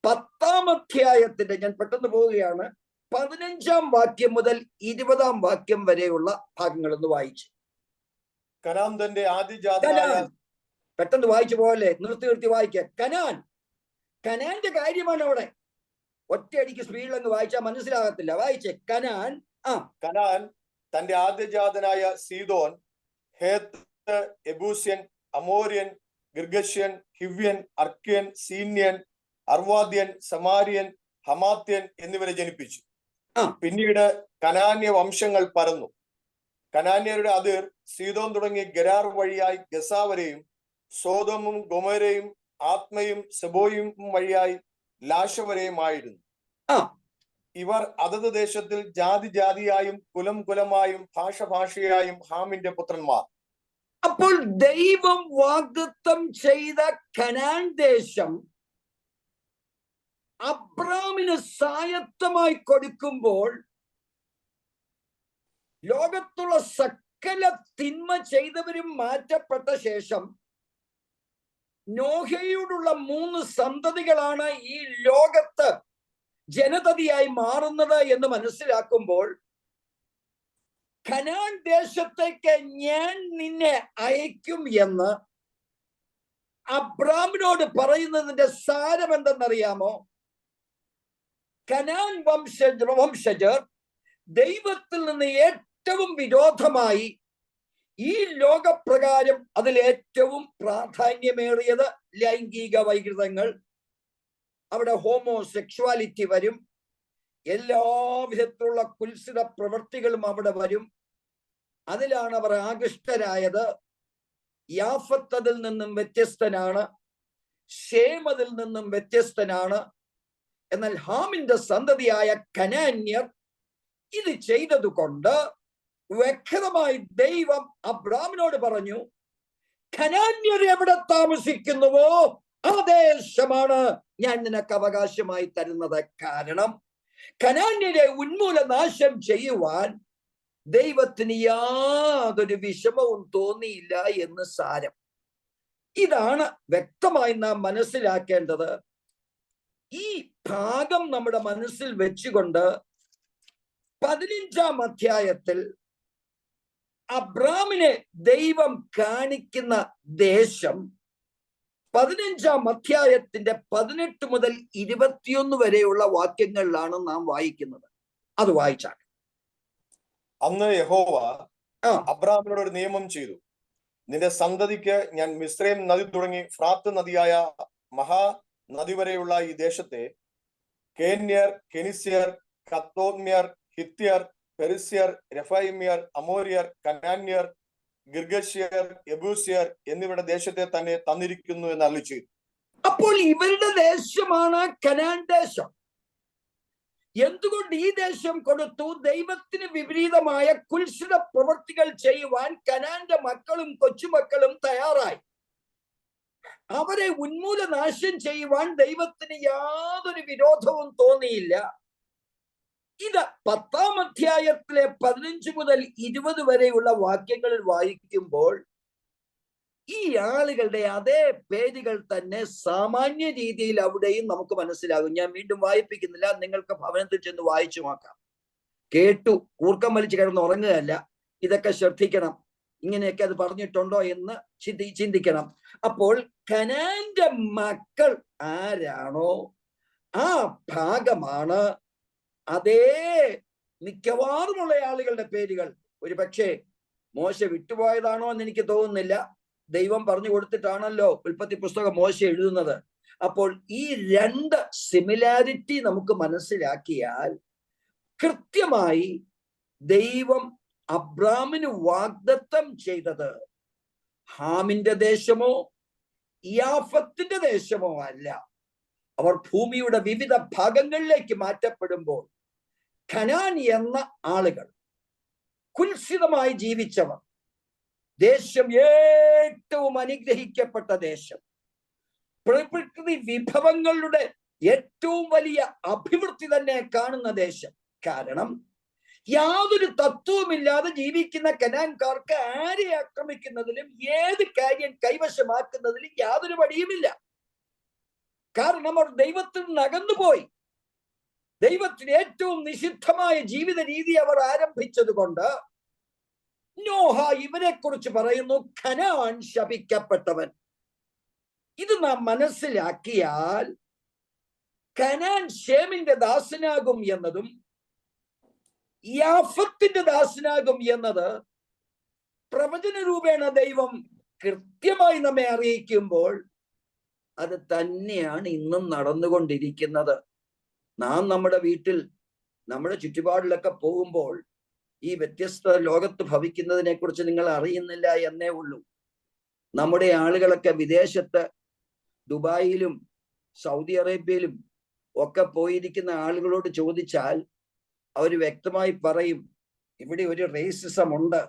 10-ാം അധ്യായത്തിന്റെ, ഞാൻ പെട്ടെന്ന് പോവുകയാണ്, 15-ാം വാക്യം മുതൽ 20-ാം വാക്യം വരെയുള്ള ഭാഗങ്ങൾ ഒന്ന് വായിച്ചു. കനാൻ തന്റെ ആദിജാതനായ, പെട്ടെന്ന് വായിച്ചു പോലെ നിർത്തി വായിക്കുക. കനാന്റെ കാര്യമാണ് അവിടെ. ഒറ്റയടിക്ക് സ്പീഡിൽ അങ്ങ് വായിച്ചാൽ മനസ്സിലാകത്തില്ല. വായിച്ചേ. കനാൻ തന്റെ ആദ്യജാതനായ സീദോൻ, ഹേത്ത്, എബൂസ്യൻ, അമോര്യൻ, ഗിർഗശ്യൻ, ഹിവ്യൻ, അർക്യൻ, സീന്യൻ, അർവാദ്യൻ, സമാര്യൻ, ഹമാത്യൻ എന്നിവരെ ജനിപ്പിച്ചു. പിന്നീട് കനാന്യ വംശങ്ങൾ പരന്നു. കനാന്യരുടെ അതിർ സീദോൻ തുടങ്ങി ഗരാർ വഴിയായി ഗസാ വരെയും, സോദോമും ഗൊമോരയും ആത്മയും സെബോയും വഴിയായി ലാശ വരെയും ആയിരുന്നു. ഇവർ അതത് ദേശത്തിൽ ജാതിയായും കുലം കുലമായും ഭാഷയായും ഹാമിന്റെ പുത്രന്മാർ. അപ്പോൾ ദൈവം വാഗ്ദത്തം ചെയ്ത കനാൻ ദേശം അബ്രാമിന് സ്വായത്തമായി കൊടുക്കുമ്പോൾ ലോകത്തുള്ള സകല തിന്മ ചെയ്തവരും മാറ്റപ്പെട്ട ശേഷം നോഹയോടുള്ള 3 സന്തതികളാണ് ഈ ലോകത്ത് ജനതയായി മാറുന്നത് എന്ന് മനസ്സിലാക്കുമ്പോൾ കനാൻ ദേശത്തേക്ക് ഞാൻ നിന്നെ അയക്കും എന്ന് അബ്രാമിനോട് പറയുന്നതിന്റെ സാരം എന്തെന്നറിയാമോ? കനാൻ വംശജർ ദൈവത്തിൽ നിന്ന് ഏറ്റവും വിരോധമായി ഈ ലോകപ്രകാരം അതിൽ ഏറ്റവും പ്രാധാന്യമേറിയത് ലൈംഗിക വൈകൃതങ്ങൾ. അവിടെ ഹോമോസെക്ഷുവാലിറ്റി വരും. എല്ലാ വിധത്തിലുള്ള കുൽസിത പ്രവൃത്തികളും അവിടെ വരും. അതിലാണ് അവർ ആകൃഷ്ടരായത്. യാഫത്ത് അതിൽ നിന്നും വ്യത്യസ്തനാണ്, ശേം അതിൽ നിന്നും വ്യത്യസ്തനാണ്. എന്നാൽ ഹാമിന്റെ സന്തതിയായ കനാന്യർ ഇത് ചെയ്തതുകൊണ്ട് വ്യക്തമായി ദൈവം അബ്രാമിനോട് പറഞ്ഞു, കനാന്യർ എവിടെ താമസിക്കുന്നുവോ ആ ദേശമാണ് ഞാൻ നിനക്ക് അവകാശമായി തരുന്നത്. കാരണം കനാന്യരെ ഉന്മൂലനാശം ചെയ്യുവാൻ ദൈവത്തിന് യാതൊരു വിഷമവും തോന്നിയില്ല എന്ന് സാരം. ഇതാണ് വ്യക്തമായി നാം മനസ്സിലാക്കേണ്ടത്. ഈ ഭാഗം നമ്മുടെ മനസ്സിൽ വെച്ചുകൊണ്ട് 15-ാം അധ്യായത്തിൽ അബ്രാമിനെ ദൈവം കാണിക്കുന്ന ദേശം 15-ാം അധ്യായത്തിന്റെ 18 മുതൽ 21 വരെയുള്ള വാക്യങ്ങളിലാണ് നാം വായിക്കുന്നത്. അത് വായിച്ചാൽ. അന്ന് യഹോവ അബ്രാമിനോട് ഒരു നിയമം ചെയ്തു, നിന്റെ സന്തതിക്ക് ഞാൻ മിസ്രയീം നദി തുടങ്ങി ഫ്രാത്ത് നദിയായ മഹാനദി വരെയുള്ള ഈ ദേശത്തെ കേന്യർ, കെനിസ്യർ, കത്തോമ്യർ, ഹിത്യർ, പെരിസ്യർ, രഫായിമ്യർ, അമോര്യർ, കനാന്യർ, ഗിർഗശ്യർ, യെബൂസ്യർ എന്നിവരുടെ ദേശത്തെ തന്നെ തന്നിരിക്കുന്നു എന്ന് അരുളി ചെയ്തു. അപ്പോൾ ഇവരുടെ ദേശമാണ് കനാൻ ദേശം. എന്തുകൊണ്ട് ഈ ദേശം കൊടുത്തു? ദൈവത്തിന് വിപരീതമായ കുൽസിത പ്രവൃത്തികൾ ചെയ്യുവാൻ കനാന്റെ മക്കളും കൊച്ചുമക്കളും തയ്യാറായി. അവരെ ഉന്മൂലനാശം ചെയ്യുവാൻ ദൈവത്തിന് യാതൊരു വിരോധവും തോന്നിയില്ല. ഇത് 10-ാം അധ്യായത്തിലെ 15 മുതൽ 20 വരെയുള്ള വാക്യങ്ങളിൽ വായിക്കുമ്പോൾ ഈ ആളുകളുടെ അതേ പേരുകൾ തന്നെ സാമാന്യ രീതിയിൽ അവിടെയും നമുക്ക് മനസ്സിലാകും. ഞാൻ വീണ്ടും വായിപ്പിക്കുന്നില്ല, നിങ്ങൾക്ക് ഭവനത്തിൽ ചെന്ന് വായിച്ചു നോക്കാം. കേട്ടു കൂർക്കം വലിച്ചു കിടന്ന് ഉറങ്ങുകയല്ല, ഇതൊക്കെ ശ്രദ്ധിക്കണം. ഇങ്ങനെയൊക്കെ അത് പറഞ്ഞിട്ടുണ്ടോ എന്ന് ചിന്തിക്കണം. അപ്പോൾ കനാന്റെ മക്കൾ ആരാണോ ആ ഭാഗമാണ് അതേ മിക്കവാറുമുള്ള ആളുകളുടെ പേരുകൾ. ഒരു പക്ഷേ മോശ വിട്ടുപോയതാണോ എന്ന് എനിക്ക് തോന്നുന്നില്ല. ദൈവം പറഞ്ഞു കൊടുത്തിട്ടാണല്ലോ ഉൽപ്പത്തി പുസ്തകം മോശ എഴുതുന്നത്. അപ്പോൾ ഈ രണ്ട് സിമിലാരിറ്റി നമുക്ക് മനസ്സിലാക്കിയാൽ കൃത്യമായി ദൈവം അബ്രാമിന് വാഗ്ദത്തം ചെയ്തത് ഹാമിന്റെ ദേശമോ യാഫത്തിന്റെ ദേശമോ അല്ല. അവർ ഭൂമിയുടെ വിവിധ ഭാഗങ്ങളിലേക്ക് മാറ്റപ്പെടുമ്പോൾ കനാൻ എന്ന ആളുകൾ, കുൽസിതമായി ജീവിച്ചവർ, ദേശം ഏറ്റവും അനുഗ്രഹിക്കപ്പെട്ട ദേശം, പ്രകൃതി വിഭവങ്ങളുടെ ഏറ്റവും വലിയ അഭിവൃദ്ധി തന്നെ കാണുന്ന ദേശം. കാരണം യാതൊരു തത്വവുമില്ലാതെ ജീവിക്കുന്ന കനാൻകാർക്ക് ആരെ ആക്രമിക്കുന്നതിലും ഏത് കാര്യം കൈവശമാക്കുന്നതിലും യാതൊരു മടിയുമില്ല. കാരണം അവർ ദൈവത്തിൽ നിന്ന് അകന്നുപോയി. ദൈവത്തിന് ഏറ്റവും നിഷിദ്ധമായ ജീവിത രീതി അവർ ആരംഭിച്ചത് കൊണ്ട് നോഹ ഇവരെ കുറിച്ച് പറയുന്നു, കനാൻ ശപിക്കപ്പെട്ടവൻ. ഇത് നാം മനസ്സിലാക്കിയാൽ കനാൻ ശേമിന്റെ ദാസനാകും എന്നതും യാഫത്തിന്റെ ദാസനാകും എന്നത് പ്രവചന രൂപേണ ദൈവം കൃത്യമായി നമ്മെ അറിയിക്കുമ്പോൾ അത് തന്നെയാണ് ഇന്നും നടന്നുകൊണ്ടിരിക്കുന്നത്. നാം നമ്മുടെ വീട്ടിൽ നമ്മുടെ ചുറ്റുപാടിലൊക്കെ പോകുമ്പോൾ ഈ വ്യത്യസ്ത ലോകത്ത് ഭവിക്കുന്നതിനെ കുറിച്ച് നിങ്ങൾ അറിയുന്നില്ല എന്നേ ഉള്ളൂ. നമ്മുടെ ആളുകളൊക്കെ വിദേശത്ത് ദുബായിലും സൗദി അറേബ്യയിലും ഒക്കെ പോയിരിക്കുന്ന ആളുകളോട് ചോദിച്ചാൽ അവർ വ്യക്തമായി പറയും, ഇവിടെ ഒരു റേസിസം ഉണ്ട്.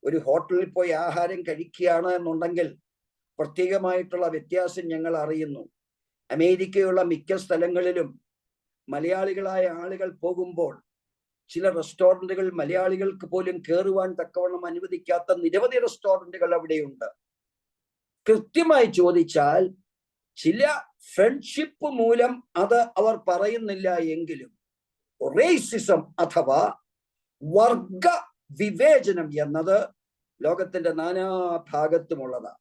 ഒരു ഹോട്ടലിൽ പോയി ആഹാരം കഴിക്കുകയാണ് എന്നുണ്ടെങ്കിൽ പ്രത്യേകമായിട്ടുള്ള വ്യത്യാസം ഞങ്ങൾ അറിയുന്നു. അമേരിക്കയുള്ള മിക്ക സ്ഥലങ്ങളിലും മലയാളികളായ ആളുകൾ പോകുമ്പോൾ ചില റെസ്റ്റോറൻറ്റുകൾ മലയാളികൾക്ക് പോലും കയറുവാൻ തക്കവണ്ണം അനുവദിക്കാത്ത നിരവധി റെസ്റ്റോറൻറ്റുകൾ അവിടെയുണ്ട്. കൃത്യമായി ചോദിച്ചാൽ ചില ഫ്രണ്ട്ഷിപ്പ് മൂലം അത് അവർ പറയുന്നില്ല എങ്കിലും റേസിസം അഥവാ വർഗ വിവേചനം എന്നത് ലോകത്തിന്റെ നാനാഭാഗത്തുമുള്ളതാണ്.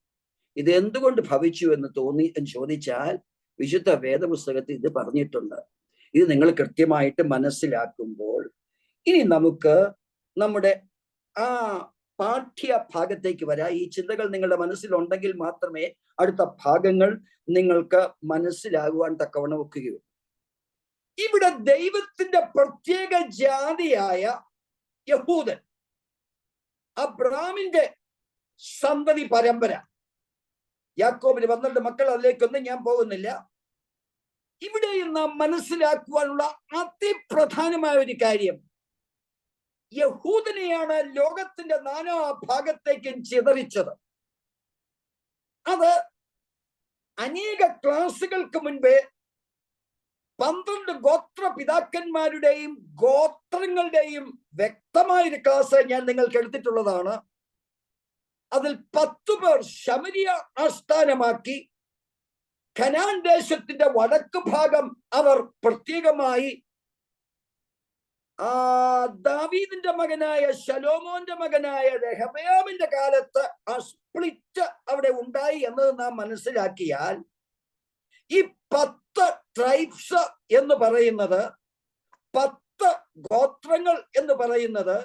ഇത് എന്തുകൊണ്ട് ഭവിച്ചു എന്ന് ചോദിച്ചാൽ വിശുദ്ധ വേദപുസ്തകത്തിൽ ഇത് പറഞ്ഞിട്ടുണ്ട്. ഇത് നിങ്ങൾ കൃത്യമായിട്ട് മനസ്സിലാക്കുമ്പോൾ ഇനി നമുക്ക് നമ്മുടെ ആ പാഠ്യ ഭാഗത്തേക്ക് വരാം. ഈ ചിന്തകൾ നിങ്ങളുടെ മനസ്സിലുണ്ടെങ്കിൽ മാത്രമേ അടുത്ത ഭാഗങ്ങൾ നിങ്ങൾക്ക് മനസ്സിലാകുവാൻ തക്കവണ്ണം ഒക്കുകയുള്ളൂ. ഇവിടെ ദൈവത്തിന്റെ പ്രത്യേക ജാതിയായ യഹൂദൻ അബ്രഹാമിന്റെ സന്തതി പരമ്പര. യാക്കോബിന് 12 മക്കൾ, അതിലേക്കൊന്നും ഞാൻ പോകുന്നില്ല. ഇവിടെ നാം മനസ്സിലാക്കുവാനുള്ള അതിപ്രധാനമായ ഒരു കാര്യം, യഹൂദനെയാണ് ലോകത്തിന്റെ നാനാ ഭാഗത്തേക്കും ചിതറിച്ചത്. അത് അനേക ക്ലാസുകൾക്ക് മുൻപേ 12 ഗോത്ര പിതാക്കന്മാരുടെയും ഗോത്രങ്ങളുടെയും വ്യക്തമായൊരു ക്ലാസ് ഞാൻ നിങ്ങൾക്ക് എടുത്തിട്ടുള്ളതാണ്. അതിൽ 10 പേർ ശമരിയ ആസ്ഥാനമാക്കി കനാൻ ദേശത്തിന്റെ വടക്ക് ഭാഗം അവർ പ്രത്യേകമായി ദാവീദിന്റെ മകനായ ശലോമോന്റെ മകനായ രെഹബയാമിന്റെ കാലത്ത് ആ സ്പ്ലിറ്റ് അവിടെ ഉണ്ടായി എന്നത് നാം മനസ്സിലാക്കിയാൽ, ഈ 10 ട്രൈബ്സ് എന്ന് പറയുന്നത്, 10 ഗോത്രങ്ങൾ എന്ന് പറയുന്നത്,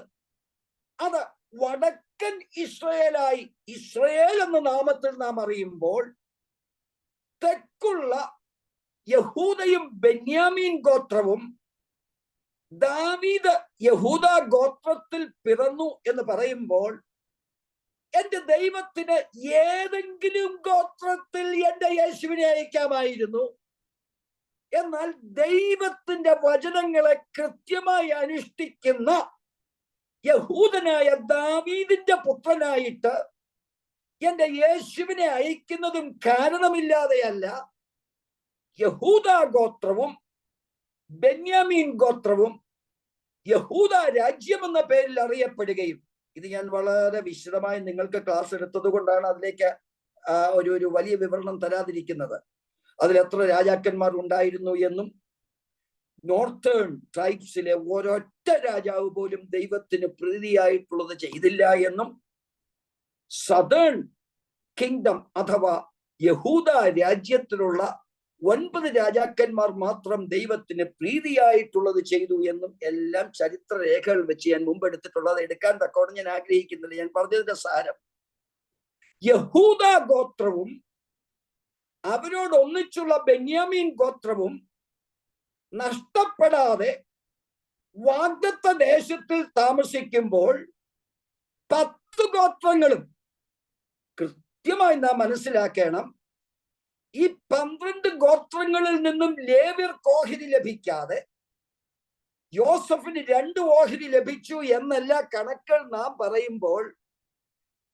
അത് വടക്കൻ ഇസ്രയേലായി ഇസ്രയേൽ എന്ന നാമത്തിൽ നാം അറിയുമ്പോൾ, തെക്കുള്ള യഹൂദയും ബെന്യാമീൻ ഗോത്രവും ദാവീദ് യഹൂദ ഗോത്രത്തിൽ പിറന്നു എന്ന് പറയുമ്പോൾ, എന്റെ ദൈവത്തിന് ഏതെങ്കിലും ഗോത്രത്തിൽ എന്റെ യേശുവിനെ അയക്കാമായിരുന്നു. എന്നാൽ ദൈവത്തിന്റെ വചനങ്ങളെ കൃത്യമായി അനുഷ്ഠിക്കുന്ന യഹൂദനായ ദാവീദിന്റെ പുത്രനായിട്ട് എന്റെ യേശുവിനെ അയക്കുന്നതും കാരണമില്ലാതെയല്ല. യഹൂദ ഗോത്രവും ബെന്യാമീൻ ഗോത്രവും യഹൂദ രാജ്യം എന്ന പേരിൽ അറിയപ്പെടുകയും, ഇത് ഞാൻ വളരെ വിശദമായി നിങ്ങൾക്ക് ക്ലാസ് എടുത്തത് കൊണ്ടാണ് അതിലേക്ക് ഒരു വലിയ വിവരണം തരാതിരിക്കുന്നത്. അതിൽ എത്ര രാജാക്കന്മാർ ഉണ്ടായിരുന്നു എന്നും, നോർത്തേൺ ട്രൈബ്സിലെ ഒരൊറ്റ രാജാവ് പോലും ദൈവത്തിന് പ്രീതിയായിട്ടുള്ളത് ചെയ്തില്ല എന്നും, സദേൺ കിങ്ഡം അഥവാ യഹൂദ രാജ്യത്തിലുള്ള 9 രാജാക്കന്മാർ മാത്രം ദൈവത്തിന് പ്രീതിയായിട്ടുള്ളത് ചെയ്തു എന്നും എല്ലാം ചരിത്ര രേഖകൾ വെച്ച് ഞാൻ മുമ്പ് എടുത്തിട്ടുള്ളത് എടുക്കാൻ തക്കോണം ഞാൻ ആഗ്രഹിക്കുന്നില്ല. ഞാൻ പറഞ്ഞതിന്റെ സാരം, യഹൂദ ഗോത്രവും അവരോട് ഒന്നിച്ചുള്ള ബെന്യാമീൻ ഗോത്രവും നഷ്ടപ്പെടാതെ വാഗ്ദത്ത ദേശത്തിൽ താമസിക്കുമ്പോൾ 10 ഗോത്രങ്ങളും കൃത്യമായി നാം മനസ്സിലാക്കണം, ഈ 12 ഗോത്രങ്ങളിൽ നിന്നും ലേവ്യർ ഓഹരി ലഭിക്കാതെ യോസഫിന് 2 ഓഹരി ലഭിച്ചു എന്നല്ല കണക്കുകൾ നാം പറയുമ്പോൾ,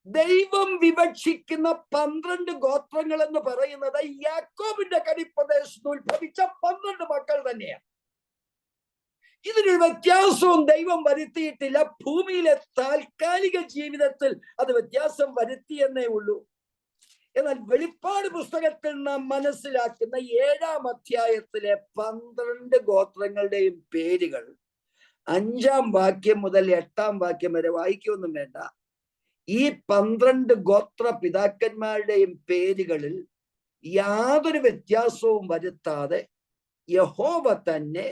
ദൈവം വിവക്ഷിക്കുന്ന 12 ഗോത്രങ്ങൾ എന്ന് പറയുന്നത് യാക്കോബിന്റെ കടിപ്രദേശത്ത് ഉത്ഭവിച്ച 12 മക്കൾ തന്നെയാണ്. ഇതിനൊരു വ്യത്യാസവും ദൈവം വരുത്തിയിട്ടില്ല. ഭൂമിയിലെ താൽക്കാലിക ജീവിതത്തിൽ അത് വ്യത്യാസം വരുത്തിയെന്നേ ഉള്ളൂ. എന്നാൽ വെളിപ്പാട് പുസ്തകത്തിൽ നാം മനസ്സിലാക്കുന്ന 7-ാം അധ്യായത്തിലെ 12 ഗോത്രങ്ങളുടെയും പേരുകൾ 5-ാം വാക്യം മുതൽ 8-ാം വാക്യം വരെ വായിക്കൊന്നും വേണ്ട. ഈ 12 ഗോത്ര പിതാക്കന്മാരുടെയും പേരുകളിൽ യാതൊരു വ്യത്യാസവും വരുത്താതെ യഹോവ തന്നെ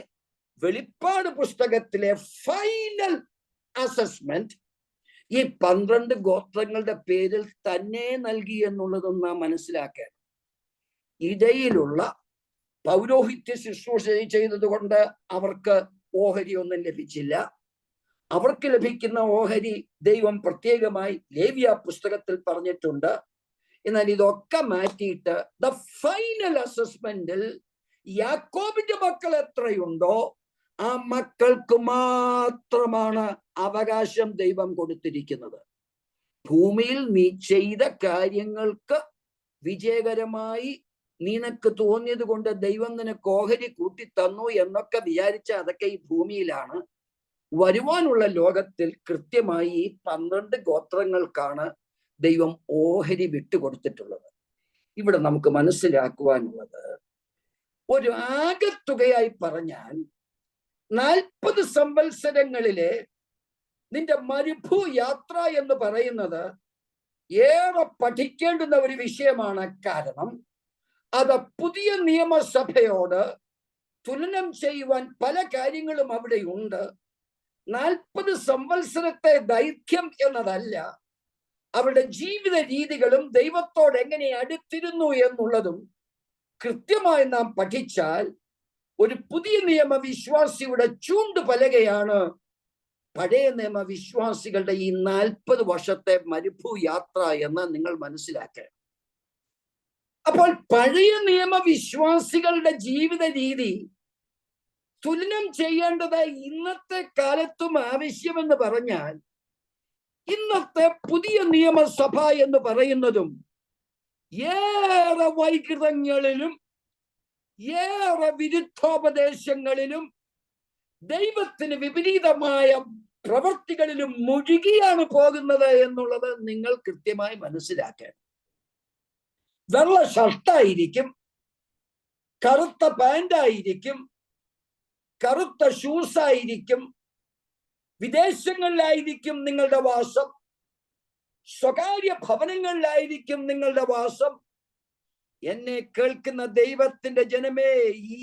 വെളിപ്പാട് പുസ്തകത്തിലെ ഫൈനൽ അസസ്മെന്റ് ഈ 12 ഗോത്രങ്ങളുടെ പേരിൽ തന്നെ നൽകി എന്നുള്ളതും നാം മനസ്സിലാക്കാൻ. ഇടയിലുള്ള പൗരോഹിത്യ ശുശ്രൂഷ ചെയ്തത് കൊണ്ട് അവർക്ക് ഓഹരി ഒന്നും ലഭിച്ചില്ല. അവർക്ക് ലഭിക്കുന്ന ഓഹരി ദൈവം പ്രത്യേകമായി ലേവ്യ പുസ്തകത്തിൽ പറഞ്ഞിട്ടുണ്ട്. എന്നാൽ ഇതൊക്കെ മാറ്റിയിട്ട് ദ ഫൈനൽ അസസ്മെന്റിൽ യാക്കോബിന്റെ മക്കൾ എത്രയുണ്ടോ ആ മക്കൾക്ക് മാത്രമാണ് അവകാശം ദൈവം കൊടുത്തിരിക്കുന്നത്. ഭൂമിയിൽ നീ ചെയ്ത കാര്യങ്ങൾക്ക് വിജയകരമായി നിനക്ക് തോന്നിയത് കൊണ്ട് ദൈവം നിനക്ക് ഓഹരി കൂട്ടി തന്നു എന്നൊക്കെ വിചാരിച്ച അതൊക്കെ ഈ ഭൂമിയിലാണ്. വരുവാനുള്ള ലോകത്തിൽ കൃത്യമായി ഈ 12 ഗോത്രങ്ങൾക്കാണ് ദൈവം ഓഹരി വിട്ടുകൊടുത്തിട്ടുള്ളത്. ഇവിടെ നമുക്ക് മനസ്സിലാക്കുവാനുള്ളത്, ഒരു ആകെത്തുകയായി പറഞ്ഞാൽ 40 സംവത്സരങ്ങളിലെ നിന്റെ മരുഭൂ യാത്ര എന്ന് പറയുന്നത് ഏറെ പഠിക്കേണ്ടുന്ന ഒരു വിഷയമാണ്. കാരണം അത് പുതിയ നിയമസഭയോട് തുലനം ചെയ്യുവാൻ പല കാര്യങ്ങളും അവിടെ ഉണ്ട്. 40 സംവത്സരത്തെ ദൈർഘ്യം എന്നതല്ല, അവരുടെ ജീവിത രീതികളും ദൈവത്തോട് എങ്ങനെ അടുത്തിരുന്നു എന്നുള്ളതും കൃത്യമായി നാം പഠിച്ചാൽ ഒരു പുതിയ നിയമ വിശ്വാസിയുടെ ചൂണ്ടുപലകയാണ് പഴയ നിയമ വിശ്വാസികളുടെ ഈ 40 വർഷത്തെ മരുഭൂ യാത്ര എന്ന് നിങ്ങൾ മനസ്സിലാക്കുക. അപ്പോൾ പഴയ നിയമ വിശ്വാസികളുടെ ജീവിത രീതി തുലനം ചെയ്യേണ്ടത് ഇന്നത്തെ കാലത്തും ആവശ്യമെന്ന് പറഞ്ഞാൽ, ഇന്നത്തെ പുതിയ നിയമസഭ എന്ന് പറയുന്നതും ഏറെ വൈകൃതങ്ങളിലും ഏറെ വിരുദ്ധോപദേശങ്ങളിലും ദൈവത്തിന് വിപരീതമായ പ്രവൃത്തികളിലും മുഴുകിയാണ് പോകുന്നത് എന്നുള്ളത് നിങ്ങൾ കൃത്യമായി മനസ്സിലാക്കണം. വെള്ള ഷർട്ടായിരിക്കും, കറുത്ത പാൻ്റായിരിക്കും, കറുത്ത ഷൂസ് ആയിരിക്കും, വിദേശങ്ങളിലായിരിക്കും നിങ്ങളുടെ വാസം, സ്വകാര്യ ഭവനങ്ങളിലായിരിക്കും നിങ്ങളുടെ വാസം. എന്നെ കേൾക്കുന്ന ദൈവത്തിന്റെ ജനമേ,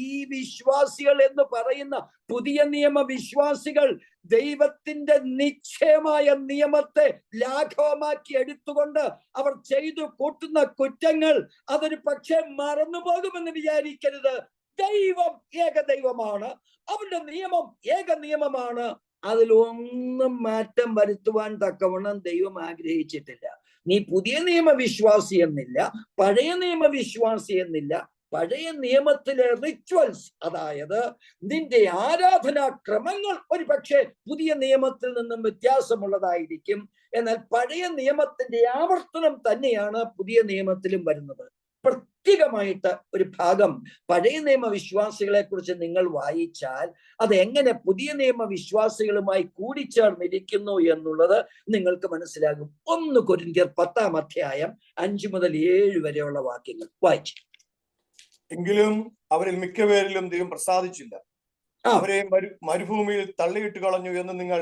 ഈ വിശ്വാസികൾ എന്ന് പറയുന്ന പുതിയ നിയമ വിശ്വാസികൾ ദൈവത്തിന്റെ നിശ്ചയമായ നിയമത്തെ ലാഘവമാക്കി എടുത്തുകൊണ്ട് അവർ ചെയ്തു കൂട്ടുന്ന കുറ്റങ്ങൾ അതൊരു പക്ഷേ മറന്നുപോകുമെന്ന് വിചാരിക്കരുത്. ദൈവം ഏക ദൈവമാണ്, അവന്റെ നിയമം ഏക നിയമമാണ്. അതിലൊന്നും മാറ്റം വരുത്തുവാൻ തക്കവണ്ണം ദൈവം ആഗ്രഹിച്ചിട്ടില്ല. നീ പുതിയ നിയമവിശ്വാസി എന്നില്ല, പഴയ നിയമവിശ്വാസി എന്നില്ല. പഴയ നിയമത്തിലെ റിച്വൽസ്, അതായത് നിന്റെ ആരാധനാ ക്രമങ്ങൾ ഒരു പക്ഷേ പുതിയ നിയമത്തിൽ നിന്നും വ്യത്യാസമുള്ളതായിരിക്കും. എന്നാൽ പഴയ നിയമത്തിന്റെ ആവർത്തനം തന്നെയാണ് പുതിയ നിയമത്തിലും വരുന്നത്. പ്രത്യേകമായിട്ട് ഒരു ഭാഗം പഴയ നിയമ വിശ്വാസികളെ കുറിച്ച് നിങ്ങൾ വായിച്ചാൽ അത് എങ്ങനെ പുതിയ നിയമ വിശ്വാസികളുമായി കൂടിച്ചേർന്നിരിക്കുന്നു എന്നുള്ളത് നിങ്ങൾക്ക് മനസ്സിലാകും. 1 കൊരിന്ത്യർ 10-ാം അധ്യായം 5 മുതൽ 7 വരെയുള്ള വാക്യങ്ങൾ വായിച്ചു. എങ്കിലും അവരിൽ മിക്കപേരിലും ദൈവം പ്രസാദിച്ചില്ല, അവരെ മരുഭൂമിയിൽ തള്ളിയിട്ട് കളഞ്ഞു എന്ന് നിങ്ങൾ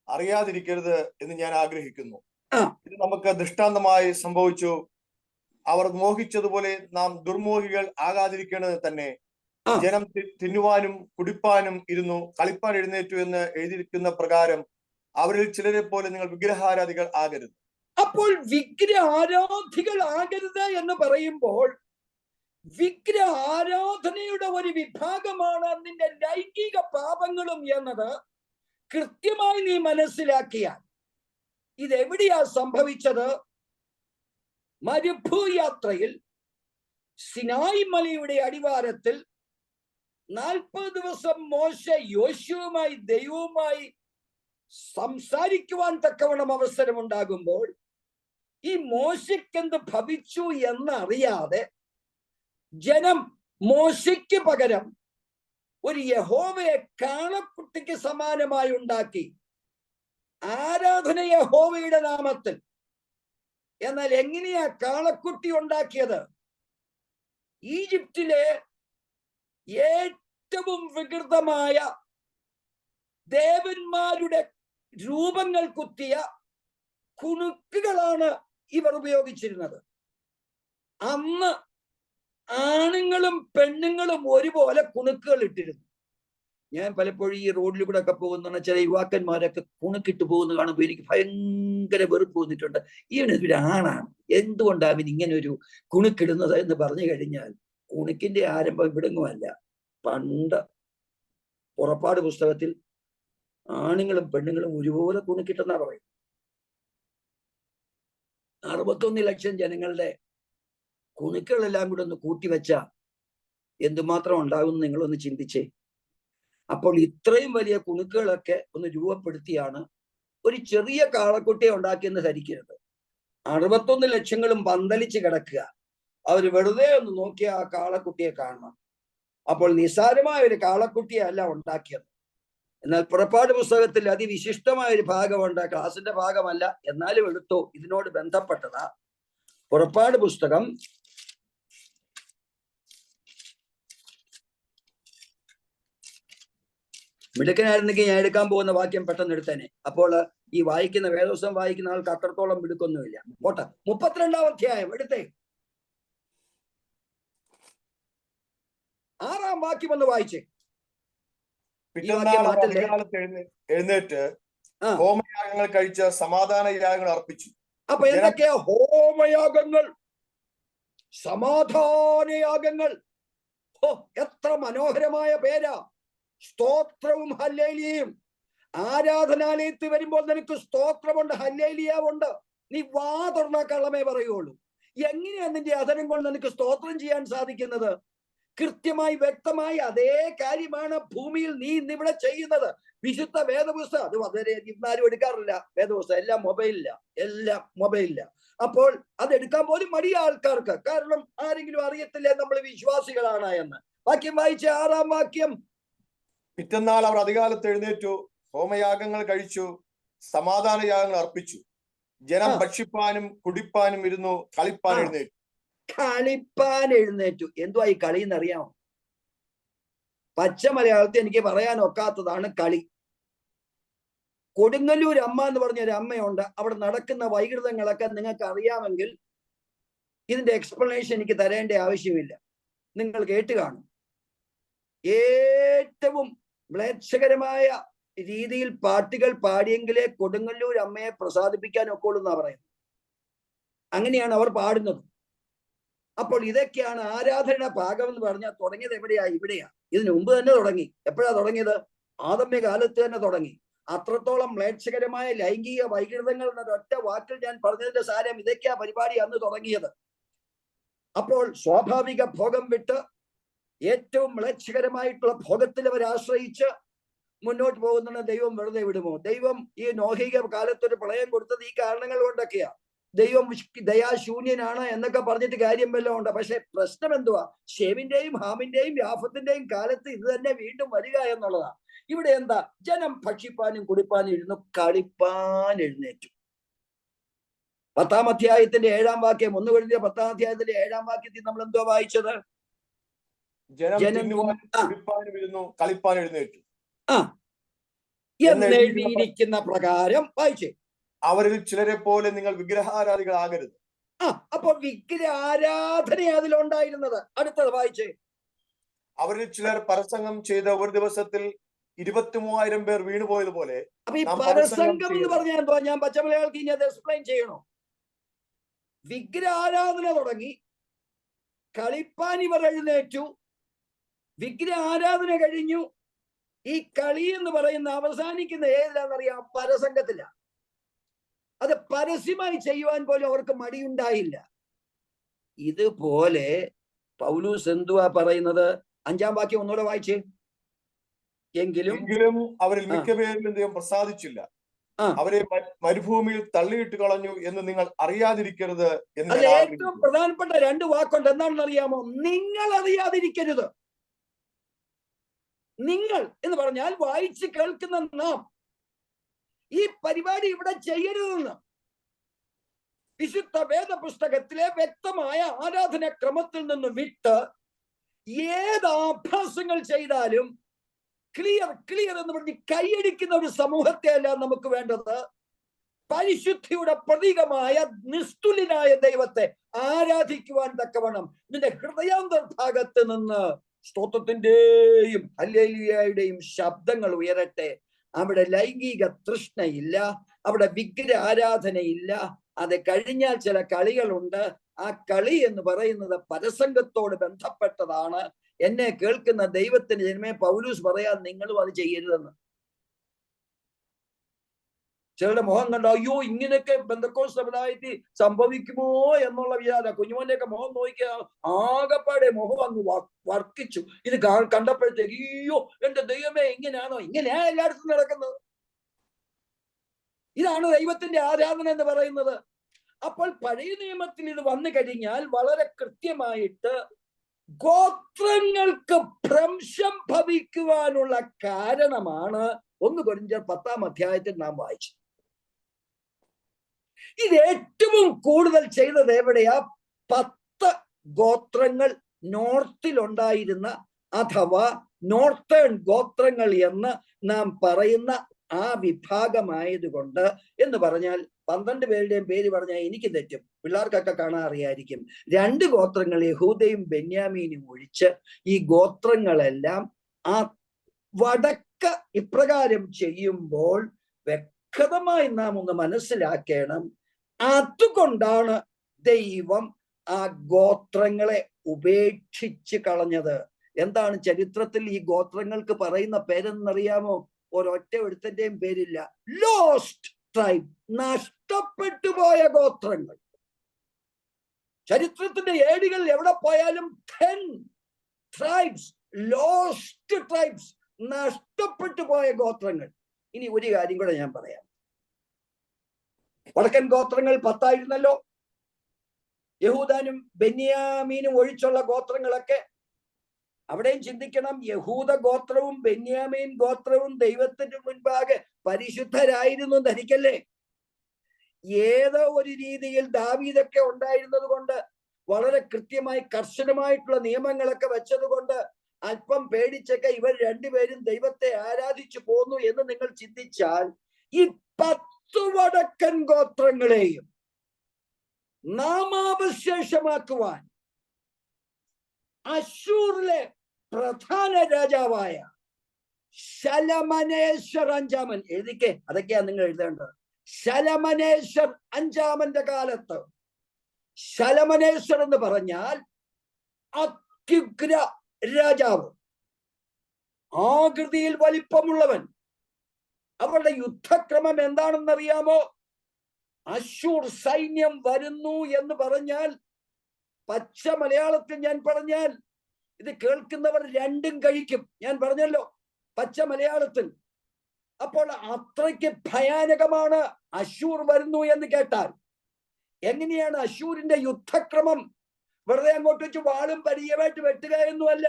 അറിയാതിരിക്കരുത് എന്ന് ഞാൻ ആഗ്രഹിക്കുന്നു. ഇത് നമുക്ക് ദൃഷ്ടാന്തമായി സംഭവിച്ചു. അവർ മോഹിച്ചതുപോലെ നാം ദുർമോഹികൾ ആകാതിരിക്കേണ്ടത് തന്നെ. ജനം തിന്നുവാനും കുടിപ്പാനും ഇരുന്നു, കളിപ്പാൻ എഴുന്നേറ്റു എന്ന് എഴുതിയിരിക്കുന്ന പ്രകാരം അവരിൽ ചിലരെ പോലെ നിങ്ങൾ വിഗ്രഹാരാധികൾ ആകരുത്. അപ്പോൾ വിഗ്രഹാരാധികൾ ആകരുത് എന്ന് പറയുമ്പോൾ വിഗ്രഹ ആരാധനയുടെ ഒരു വിഭാഗമാണ് നിന്റെ ലൈംഗിക പാപങ്ങളും എന്നത് കൃത്യമായി നീ മനസ്സിലാക്കിയാൽ ഇതെവിടെയാ സംഭവിച്ചത്? മരുഭൂയാത്രയിൽ സിനായി മലയുടെ അടിവാരത്തിൽ 40 ദിവസം മോശ യോശുവുമായി ദൈവവുമായി സംസാരിക്കുവാൻ തക്കവണ്ണം അവസരമുണ്ടാകുമ്പോൾ ഈ മോശയ്ക്കെന്ത് ഭവിച്ചു എന്നറിയാതെ ജനം മോശയ്ക്ക് പകരം ഒരു യഹോവയെ കാളക്കുട്ടിക്ക് സമാനമായി ഉണ്ടാക്കി, ആരാധന യഹോവയുടെ നാമത്തിൽ. എന്നാൽ എങ്ങനെയാ കാളക്കുട്ടി ഉണ്ടാക്കിയത്? ഈജിപ്തിലെ ഏറ്റവും വികൃതമായ ദേവന്മാരുടെ രൂപങ്ങൾ കുത്തിയ കുണുക്കുകളാണ് ഇവർ ഉപയോഗിച്ചിരുന്നത്. അന്ന് ആണുങ്ങളും പെണ്ണുങ്ങളും ഒരുപോലെ കുണുക്കുകൾ ഇട്ടിരുന്നു. ഞാൻ പലപ്പോഴും ഈ റോഡിലൂടെ ഒക്കെ പോകുന്ന ചില യുവാക്കന്മാരൊക്കെ കുണുക്കിട്ട് പോകുന്ന കാണുമ്പോൾ എനിക്ക് ഭയങ്കര വെറുപ്പ് തോന്നിയിട്ടുണ്ട്. ഇവനൊരു ആണാണ്, എന്തുകൊണ്ടാണ് അവൻ ഇങ്ങനെ ഒരു കുണുക്കിടുന്നത് എന്ന് പറഞ്ഞു കഴിഞ്ഞാൽ കുണുക്കിന്റെ ആരംഭം ഇവിടെങ്ങുമല്ല. പണ്ട് പുറപ്പാട് പുസ്തകത്തിൽ ആണുങ്ങളും പെണ്ണുങ്ങളും ഒരുപോലെ കുണുക്കിട്ടെന്നാ പറയും. 61 ലക്ഷം ജനങ്ങളുടെ കുണുക്കുകളെല്ലാം കൂടെ ഒന്ന് കൂട്ടിവെച്ച എന്തുമാത്രം ഉണ്ടാകും നിങ്ങളൊന്ന് ചിന്തിച്ചേ. അപ്പോൾ ഇത്രയും വലിയ കുണുക്കുകളൊക്കെ ഒന്ന് രൂപപ്പെടുത്തിയാണ് ഒരു ചെറിയ കാളക്കുട്ടിയെ ഉണ്ടാക്കിയെന്ന് ധരിക്കരുത്. 61 ലക്ഷങ്ങളും പന്തലിച്ച് കിടക്കുക. അവർ വെറുതെ ഒന്ന് നോക്കിയ ആ കാളക്കുട്ടിയെ കാണണം. അപ്പോൾ നിസ്സാരമായ ഒരു കാളക്കുട്ടിയെ അല്ല ഉണ്ടാക്കിയത്. എന്നാൽ പുറപ്പാട് പുസ്തകത്തിൽ അതിവിശിഷ്ടമായ ഒരു ഭാഗമുണ്ട്, ക്ലാസിന്റെ ഭാഗമല്ല, എന്നാലും എടുത്തോ, ഇതിനോട് ബന്ധപ്പെട്ടതാ. പുറപ്പാട് പുസ്തകം 'മിടുക്കനായിരുന്നെങ്കിൽ ഞാൻ എടുക്കാൻ പോകുന്ന വാക്യം പെട്ടെന്ന് എടുത്തേനെ. അപ്പോൾ ഈ വായിക്കുന്ന വേദോസം വായിക്കുന്ന ആൾക്ക് അത്രത്തോളം മിടുക്കൊന്നുമില്ല. പോട്ടെ, 32-ാം അധ്യായം എടുത്തേ, 6-ാം വാക്യം ഒന്ന് വായിച്ചേ. എഴുന്നേറ്റ് ഹോമയാഗങ്ങൾ കഴിച്ച് സമാധാന യാഗങ്ങൾ അർപ്പിച്ചു. അപ്പൊ എന്തൊക്കെയാ ഹോമയാഗങ്ങൾ, സമാധാനയാഗങ്ങൾ? എത്ര മനോഹരമായ പേരാ! സ്തോത്രവും ഹല്ലേലൂയയും. ആരാധനാലയത്തിൽ വരുമ്പോൾ നിനക്ക് സ്തോത്രമുണ്ട്, ഹല്ലേലൂയ, നീ വാ തുറന്ന കള്ളമേ പറയുള്ളൂ. എങ്ങനെയാ നിന്റെ അധരം കൊണ്ട് നിനക്ക് സ്തോത്രം ചെയ്യാൻ സാധിക്കുന്നത്? കൃത്യമായി വ്യക്തമായി അതേ കാര്യമാണ് ഭൂമിയിൽ നീ ഇന്നിവിടെ ചെയ്യുന്നത്. വിശുദ്ധ വേദപുസ്തകം, അത് വളരെ ഇന്നാരും എടുക്കാറില്ല വേദപുസ്തകം, എല്ലാം മൊബൈലില്ല. അപ്പോൾ അതെടുക്കാൻ പോലും മടിയ ആൾക്കാർക്ക്. കാരണം ആരെങ്കിലും അറിയത്തില്ലേ നമ്മൾ വിശ്വാസികളാണ് എന്ന്. വാക്യം വായിച്ച 6-ാം വാക്യം. പിറ്റന്നാൾ അവർ അധികാലത്ത് എഴുന്നേറ്റു, ഹോമയാഗങ്ങൾ കഴിച്ചു, സമാധാന യാഗങ്ങൾ അർപ്പിച്ചു. ജനം ഭക്ഷിപ്പാനും കുടിപ്പാനും ഇരുന്നു, കളിപ്പാൻ എഴുന്നേറ്റു. എന്തുവാ ഈ കളി എന്നറിയാമോ? പച്ച മലയാളത്തിൽ എനിക്ക് പറയാൻ ഒക്കാത്തതാണ് കളി. കൊടുങ്ങല്ലൂർ അമ്മ എന്ന് പറഞ്ഞൊരു അമ്മയുണ്ട്. അവിടെ നടക്കുന്ന വൈകൃതങ്ങളൊക്കെ നിങ്ങൾക്ക് അറിയാമെങ്കിൽ ഇതിന്റെ എക്സ്പ്ലനേഷൻ എനിക്ക് തരേണ്ട ആവശ്യമില്ല, നിങ്ങൾ കേട്ട് കാണും. ഏറ്റവും മ്ലേച്ഛകരമായ രീതിയിൽ പാട്ടുകൾ പാടിയെങ്കിലേ കൊടുങ്ങല്ലൂർ അമ്മയെ പ്രസാദിപ്പിക്കാൻ ഒക്കെയുള്ളൂ എന്നാ പറയുന്നത്. അങ്ങനെയാണ് അവർ പാടുന്നത്. അപ്പോൾ ഇതൊക്കെയാണ് ആരാധന ഭാഗം എന്ന് പറഞ്ഞാൽ തുടങ്ങിയത് എവിടെയാ? ഇവിടെയാ. ഇതിനു മുമ്പ് തന്നെ തുടങ്ങി. എപ്പോഴാ തുടങ്ങിയത്? ആദമ്യ കാലത്ത് തന്നെ തുടങ്ങി. അത്രത്തോളം മ്ലേച്ഛകരമായ ലൈംഗിക വൈകൃതങ്ങൾ എന്നൊരൊറ്റ വാക്കിൽ ഞാൻ പറഞ്ഞതിന്റെ സാരം ഇതൊക്കെയാ പരിപാടി അന്ന് തുടങ്ങിയത്. അപ്പോൾ സ്വാഭാവിക ഭോഗം വിട്ട് ഏറ്റവും മ്ലേച്ഛകരമായിട്ടുള്ള ഭോഗത്തിൽ അവർ ആശ്രയിച്ച് മുന്നോട്ട് പോകുന്ന ദൈവം വെറുതെ വിടുമോ? ദൈവം ഈ നോഹിക കാലത്തൊരു പ്രളയം കൊടുത്തത് ഈ കാരണങ്ങൾ കൊണ്ടൊക്കെയാ. ദൈവം ദയാശൂന്യനാണ് എന്നൊക്കെ പറഞ്ഞിട്ട് കാര്യം വല്ലതും ഉണ്ട്. പക്ഷെ പ്രശ്നം എന്തുവാ? ഷേമിന്റെയും ഹാമിന്റെയും യാഫത്തിന്റെയും കാലത്ത് ഇത് തന്നെ വീണ്ടും വരിക എന്നുള്ളതാ. ഇവിടെ എന്താ? ജനം ഭക്ഷിപ്പാനും കുടിപ്പാനും ഇരുന്നു, കളിപ്പാൻ എഴുന്നേറ്റു. 10-ാം അധ്യായത്തിന്റെ 7-ാം വാക്യം, 1 Corinthians 10-ാം അധ്യായത്തിന്റെ 7-ാം വാക്യത്തിൽ നമ്മൾ എന്തോ വായിച്ചത്? കളിപ്പാൻ എഴുന്നേറ്റു എന്നെഴുതിയിരിക്കുന്ന പ്രകാരം വായിച്ചേ. അവരിൽ ചിലരെ പോലെ നിങ്ങൾ വിഗ്രഹാരാധികളാകരുത്. അപ്പൊ വിഗ്രഹാരാധന അതിലുണ്ടായിരുന്നത്. അടുത്തത് വായിച്ചേ. അവരിൽ ചിലർ പരസംഗം ചെയ്ത ഒരു ദിവസത്തിൽ 23,000 പേർ വീണുപോയതുപോലെ. അപ്പൊ ഈ പരസംഗം എന്ന് പറഞ്ഞാൽ എന്തുവാ? ഞാൻ പച്ചമലയാളത്തിൽ ഇനി അത് എക്സ്പ്ലെയിൻ ചെയ്യണോ? വിഗ്രഹാരാധന തുടങ്ങി, കളിപ്പാൻ ഇവർ എഴുന്നേറ്റു, വിഗ്രഹാരാധന കഴിഞ്ഞു. ഈ കളി എന്ന് പറയുന്ന അവസാനിക്കുന്ന ഏതിലാണെന്നറിയാം? പരസംഗത്തില. അത് പരസ്യമായി ചെയ്യുവാൻ പോലും അവർക്ക് മടിയുണ്ടായില്ല. ഇതുപോലെ പൗലൂസ് എന്തുവാ പറയുന്നത്? 5-ാം വാക്യം ഒന്നുകൂടെ വായിച്ചേ. എങ്കിലും അവരിൽ മിക്കപേരിലും ദൈവം പ്രസാദിച്ചില്ല, അവരെ മരുഭൂമിയിൽ തള്ളിയിട്ട് കളഞ്ഞു എന്ന് നിങ്ങൾ അറിയാതിരിക്കരുത് എന്ന്. ഏറ്റവും പ്രധാനപ്പെട്ട 2 വാക്കുണ്ട്. എന്താണെന്ന് അറിയാമോ? നിങ്ങൾ അറിയാതിരിക്കരുത്. നിങ്ങൾ എന്ന് പറഞ്ഞാൽ വായിച്ച് കേൾക്കുന്ന നാം ഈ പരിപാടി ഇവിടെ ചെയ്യരുതെന്ന് വിശുദ്ധ വേദപുസ്തകത്തിലെ വ്യക്തമായ ആരാധന ക്രമത്തിൽ നിന്ന് വിട്ട് ഏത് ആഭാസങ്ങൾ ചെയ്താലും ക്ലിയർ എന്ന് പറഞ്ഞ് കൈയടിക്കുന്ന ഒരു സമൂഹത്തെ അല്ല നമുക്ക് വേണ്ടത്. പരിശുദ്ധിയുടെ പ്രതീകമായ നിസ്തുലനായ ദൈവത്തെ ആരാധിക്കുവാൻ തക്കവണ്ണം നിന്റെ ഹൃദയാന്തർഭാഗത്ത് നിന്ന് സ്തോത്രത്തിന്റെയും ഹല്ലേലൂയയുടെയും ശബ്ദങ്ങൾ ഉയരട്ടെ. അവിടെ ലൈംഗിക തൃഷ്ണയില്ല, അവിടെ വിഗ്രഹ ആരാധനയില്ല. അത് കഴിഞ്ഞാൽ ചില കളികളുണ്ട്. ആ കളി എന്ന് പറയുന്നത് പരസംഗത്തോട് ബന്ധപ്പെട്ടതാണ്. എന്നെ കേൾക്കുന്ന ദൈവത്തിന് ജനമേ, പൗലൂസ് പറയാൻ നിങ്ങളും അത് ചെയ്യരുതെന്ന്. ചിലരുടെ മുഖം കണ്ടോ, അയ്യോ ഇങ്ങനെയൊക്കെ പെന്തക്കോസ്ത് സമുദായത്തിൽ സംഭവിക്കുമോ എന്നുള്ള വിചാരം. കുഞ്ഞുമോന്റെയൊക്കെ മുഖം നോക്കിയ ആകപ്പാടെ മുഖം അങ്ങ് വർക്കിച്ചു. ഇത് കണ്ടപ്പോഴത്തേക്ക് അയ്യോ എന്റെ ദൈവമേ, ഇങ്ങനെയാണോ? ഇങ്ങനെയാ എല്ലായിടത്തും നടക്കുന്നത്. ഇതാണ് ദൈവത്തിന്റെ ആരാധന എന്ന് പറയുന്നത്. അപ്പോൾ പഴയ നിയമത്തിൽ ഇത് വന്നു കഴിഞ്ഞാൽ വളരെ കൃത്യമായിട്ട് ഗോത്രങ്ങൾക്ക് ഭ്രംശം ഭവിക്കുവാനുള്ള കാരണമാണ് 1 Corinthians 10-ാം അധ്യായത്തിൽ നാം വായിച്ചത്. ഇത് ഏറ്റവും കൂടുതൽ ചെയ്തത് എവിടെയാ? 10 ഗോത്രങ്ങൾ നോർത്തിലുണ്ടായിരുന്ന, അഥവാ നോർത്തേൺ ഗോത്രങ്ങൾ എന്ന് നാം പറയുന്ന ആ വിഭാഗമായതുകൊണ്ട്. എന്ന് പറഞ്ഞാൽ 12 പേരുടെയും പേര് പറഞ്ഞാൽ എനിക്ക് തെറ്റും, പിള്ളേർക്കൊക്കെ കാണാൻ അറിയായിരിക്കും. 2 ഗോത്രങ്ങൾ യഹൂദയും ബെന്യാമീനും ഒഴിച്ച് ഈ ഗോത്രങ്ങളെല്ലാം ആ വടക്ക് ഇപ്രകാരം ചെയ്യുമ്പോൾ വ്യക്തമായി നാം ഒന്ന് മനസ്സിലാക്കണം. അതുകൊണ്ടാണ് ദൈവം ആ ഗോത്രങ്ങളെ ഉപേക്ഷിച്ച് കളഞ്ഞത്. എന്താണ് ചരിത്രത്തിൽ ഈ ഗോത്രങ്ങൾക്ക് പറയുന്ന പേരെന്നറിയാമോ? ഒരൊറ്റ ഒരുത്തന്റെയും പേരില്ല. ലോസ്റ്റ് ട്രൈബ്, നഷ്ടപ്പെട്ടു പോയ ഗോത്രങ്ങൾ. ചരിത്രത്തിന്റെ ഏടുകൾ എവിടെ പോയാലും 10 ട്രൈബ്സ്, ലോസ്റ്റ് ട്രൈബ്സ്, നഷ്ടപ്പെട്ടു പോയ ഗോത്രങ്ങൾ. ഇനി ഒരു കാര്യം കൂടെ ഞാൻ പറയാം. വടക്കൻ ഗോത്രങ്ങൾ 10 ആയിരുന്നല്ലോ. യഹൂദാനും ബെന്യാമീനും ഒഴിച്ചുള്ള ഗോത്രങ്ങളൊക്കെ. അവിടെയും ചിന്തിക്കണം, യഹൂദ ഗോത്രവും ബെന്യാമീൻ ഗോത്രവും ദൈവത്തിന് മുൻപാകെ പരിശുദ്ധരായിരുന്നു ധരിക്കല്ലേ. ഏതോ ഒരു രീതിയിൽ ദാവീദൊക്കെ ഉണ്ടായിരുന്നത് കൊണ്ട്, വളരെ കൃത്യമായി കർശനമായിട്ടുള്ള നിയമങ്ങളൊക്കെ വെച്ചത് കൊണ്ട് അല്പം പേടിച്ചൊക്കെ ഇവർ രണ്ടുപേരും ദൈവത്തെ ആരാധിച്ചു പോന്നു എന്ന് നിങ്ങൾ ചിന്തിച്ചാൽ, ഈ 10 വടക്കൻ ഗോത്രങ്ങളെയും നാമാവശേഷമാക്കുവാൻ അശ്ശൂറിലെ പ്രധാന രാജാവായ ശലമനേശ്വർ അഞ്ചാമൻ, എഴുതിക്കേ, അതൊക്കെയാ നിങ്ങൾ എഴുതേണ്ടത്. ശലമനേശ്വർ അഞ്ചാമന്റെ കാലത്ത്, ശലമനേശ്വർ എന്ന് പറഞ്ഞാൽ അത്യുഗ്ര രാജാവ്, ആകൃതിയിൽ വലിപ്പമുള്ളവൻ. അവരുടെ യുദ്ധക്രമം എന്താണെന്നറിയാമോ? അശ്ശൂർ സൈന്യം വരുന്നു എന്ന് പറഞ്ഞാൽ, പച്ച മലയാളത്തിൽ ഞാൻ പറഞ്ഞാൽ ഇത് കേൾക്കുന്നവർ രണ്ടും കഴിക്കും. ഞാൻ പറഞ്ഞല്ലോ പച്ച മലയാളത്തിൽ. അപ്പോൾ അത്രയ്ക്ക് ഭയാനകമാണ് അശ്ശൂർ വരുന്നു എന്ന് കേട്ടാൽ. എങ്ങനെയാണ് അശ്ശൂരിന്റെ യുദ്ധക്രമം? വെറുതെ അങ്ങോട്ട് വെച്ച് വാളും പരിചയമായിട്ട് വെട്ടുക എന്നുമല്ല.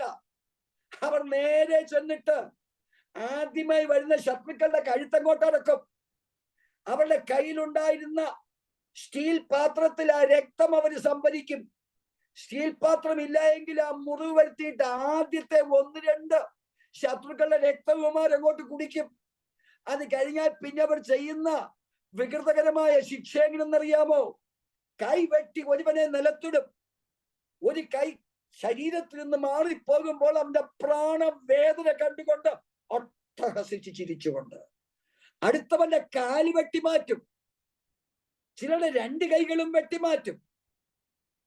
അവർ നേരെ ചെന്നിട്ട് ആദ്യമായി വരുന്ന ശത്രുക്കളുടെ കഴുത്തങ്ങോട്ട് അടക്കും. അവരുടെ കയ്യിലുണ്ടായിരുന്ന സ്റ്റീൽ പാത്രത്തിൽ ആ രക്തം അവർ സംഭരിക്കും. സ്റ്റീൽ പാത്രം ഇല്ല എങ്കിൽ ആ മുറിവ് വരുത്തിയിട്ട് ആദ്യത്തെ 1-2 ശത്രുക്കളുടെ രക്തവുമാർ അങ്ങോട്ട് കുടിക്കും. അത് കഴിഞ്ഞാൽ പിന്നെ അവർ ചെയ്യുന്ന വികൃതകരമായ ശിക്ഷ എങ്ങനെന്നറിയാമോ? കൈ വെട്ടി ഒരുവനെ നിലത്തിടും. ഒരു കൈ ശരീരത്തിൽ നിന്ന് മാറിപ്പോകുമ്പോൾ അവന്റെ പ്രാണവേദന കണ്ടുകൊണ്ട് ഒട്ടഹസിച്ച് ചിരിച്ചുകൊണ്ട് അടുത്തവന്റെ കാല് വെട്ടിമാറ്റും. ചിലരുടെ 2 കൈകളും വെട്ടിമാറ്റും,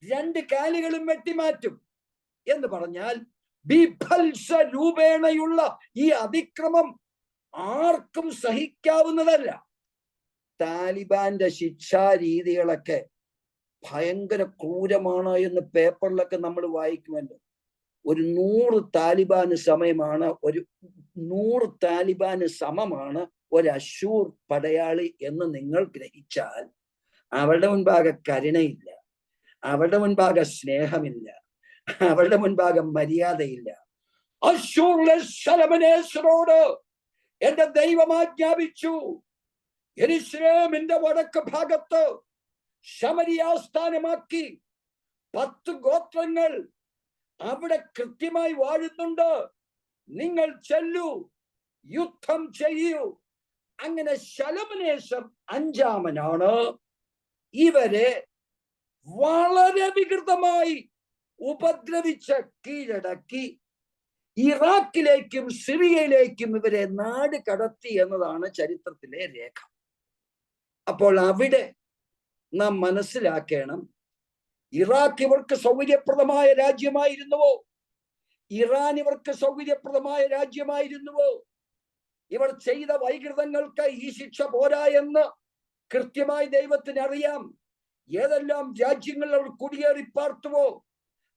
2 കാലുകളും വെട്ടിമാറ്റും. എന്ന് പറഞ്ഞാൽ ബീഭത്സ രൂപേണയുള്ള ഈ അതിക്രമം ആർക്കും സഹിക്കാവുന്നതല്ല. താലിബാന്റെ ശിക്ഷാരീതികളൊക്കെ ഭയങ്കര ക്രൂരമാണ് എന്ന് പേപ്പറിലൊക്കെ നമ്മൾ വായിക്കുമല്ലോ. ഒരു 100 താലിബാന് സമയമാണ്, ഒരു 100 താലിബാന് സമമാണ് ഒരു അശ്ശൂർ പടയാളി എന്ന് നിങ്ങൾ ഗ്രഹിച്ചാൽ, അവരുടെ മുൻപാകെ കരുണയില്ല, അവരുടെ മുൻപാകെ സ്നേഹമില്ല, അവരുടെ മുൻപാകെ മര്യാദയില്ല. അശ്ശൂരിലെ ശലമനേശ്വരോട് എന്റെ ദൈവം ആജ്ഞാപിച്ചു, യെരൂശലേമിന്റെ വടക്ക് ഭാഗത്ത് ശമരിയാസ്ഥാനമാക്കി 10 ഗോത്രങ്ങൾ അവിടെ കൃത്യമായി വാഴുന്നുണ്ട്. നിങ്ങൾ ചെല്ലൂ, യുദ്ധം ചെയ്യൂ. അങ്ങനെ ശലമനേശ്വർ അഞ്ചാമനാണ് ഇവരെ വളരെ വികൃതമായി ഉപദ്രവിച്ച് കീഴടക്കി ഇറാഖിലേക്കും സിറിയയിലേക്കും ഇവരെ നാട് കടത്തി എന്നതാണ് ചരിത്രത്തിലെ രേഖ. അപ്പോൾ അവിടെ നാം മനസ്സിലാക്കണം, ഇറാഖ് ഇവർക്ക് സൗകര്യപ്രദമായ രാജ്യമായിരുന്നുവോ? ഇറാൻ ഇവർക്ക് സൗകര്യപ്രദമായ രാജ്യമായിരുന്നുവോ? ഇവർ ചെയ്ത വൈകൃതങ്ങൾക്ക് ഈ ശിക്ഷ പോരാ എന്ന് കൃത്യമായി ദൈവത്തിന് അറിയാം. ഏതെല്ലാം രാജ്യങ്ങൾ അവർ കുടിയേറി പാർത്തുവോ,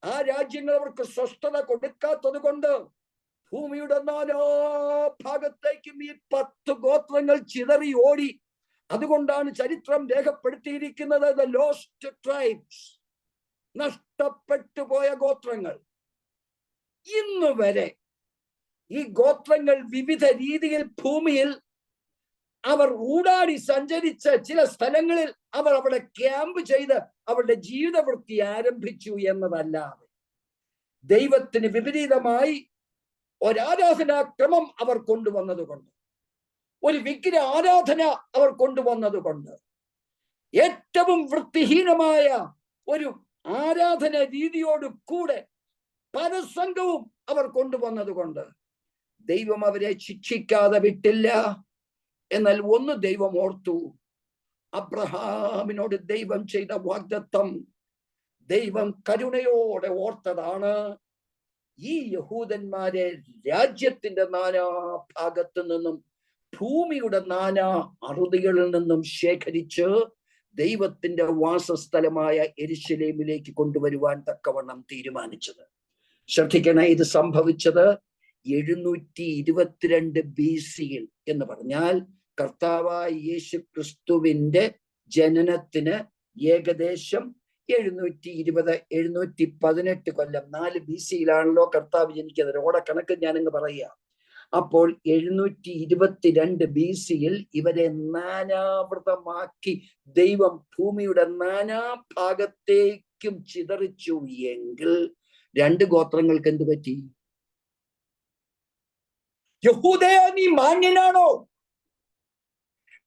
ആ രാജ്യങ്ങൾ അവർക്ക് സ്വസ്ഥത കൊടുക്കാത്തത് കൊണ്ട് ഭൂമിയുടെ നാനാ ഭാഗത്തേക്കും ഈ 10 ഗോത്രങ്ങൾ ചിതറി ഓടി. അതുകൊണ്ടാണ് ചരിത്രം രേഖപ്പെടുത്തിയിരിക്കുന്നത് ദ ലോസ്റ്റ് ട്രൈബ്സ്, നഷ്ടപ്പെട്ടു പോയ ഗോത്രങ്ങൾ. ഇന്ന് വരെ ഈ ഗോത്രങ്ങൾ വിവിധ രീതിയിൽ ഭൂമിയിൽ അവർ ഊടാടി സഞ്ചരിച്ച് ചില സ്ഥലങ്ങളിൽ അവർ അവിടെ ക്യാമ്പ് ചെയ്ത് അവരുടെ ജീവിതവൃത്തി ആരംഭിച്ചു എന്നതല്ലാതെ ദൈവത്തിന് വിപരീതമായി ഒരാരാധനാക്രമം അവർ കൊണ്ടുവന്നത് കൊണ്ട്, ഒരു വിഗ്രഹ ആരാധന അവർ കൊണ്ടുവന്നത് കൊണ്ട്, ഏറ്റവും വൃത്തിഹീനമായ ഒരു ആരാധന രീതിയോട് കൂടെ പരസംഗവും അവർ കൊണ്ടുവന്നത് കൊണ്ട് ദൈവം അവരെ ശിക്ഷിക്കാതെ വിട്ടില്ല. എന്നാൽ ഒന്ന് ദൈവം ഓർത്തു, അബ്രഹാമിനോട് ദൈവം ചെയ്ത വാഗ്ദത്തം ദൈവം കരുണയോടെ ഓർത്തതാണ്. ഈ യഹൂദന്മാരെ രാജ്യത്തിന്റെ നാനാ ഭാഗത്തു നിന്നും ഭൂമിയുടെ നാനാ അറുതികളിൽ നിന്നും ശേഖരിച്ച് ദൈവത്തിന്റെ വാസസ്ഥലമായ യെരൂശലേമിലേക്ക് കൊണ്ടുവരുവാൻ തക്കവണ്ണം തീരുമാനിച്ചത്. ശ്രദ്ധിക്കണേ, ഇത് സംഭവിച്ചത് 722 BC എന്ന് പറഞ്ഞാൽ കർത്താവായ യേശു ക്രിസ്തുവിന്റെ ജനനത്തിന് ഏകദേശം 718 കൊല്ലം. 4 BC കർത്താവ് ജനിക്കുന്നത്. ഓടക്കണക്ക് ഞാനങ്ങ് പറയുക. അപ്പോൾ 722 BC ഇവരെ നാനാവൃതമാക്കി ദൈവം ഭൂമിയുടെ നാനാ ഭാഗത്തേക്കും ചിതറിച്ചു എങ്കിൽ 2 ഗോത്രങ്ങൾക്ക് എന്ത് പറ്റി? യഹൂദയ, നീ മാന്യനാണോ?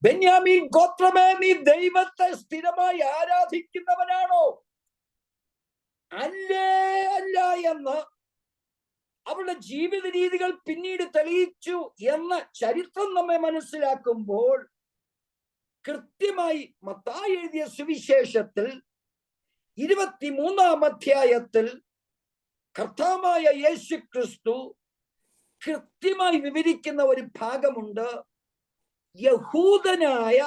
ബെന്യാമീൻ ഗോത്രമേ, നീ ദൈവത്തെ സ്ഥിരമായി ആരാധിക്കുന്നവനാണോ? അല്ലേ അല്ല എന്ന് അവരുടെ ജീവിത രീതികൾ പിന്നീട് തെളിയിച്ചു എന്ന ചരിത്രം നമ്മെ മനസ്സിലാക്കുമ്പോൾ കൃത്യമായി മത്തായി എഴുതിയ സുവിശേഷത്തിൽ 23-ാം അധ്യായത്തിൽ കർത്താവായ യേശു ക്രിസ്തു കൃത്യമായി വിവരിക്കുന്ന ഒരു ഭാഗമുണ്ട്. യഹൂദനായ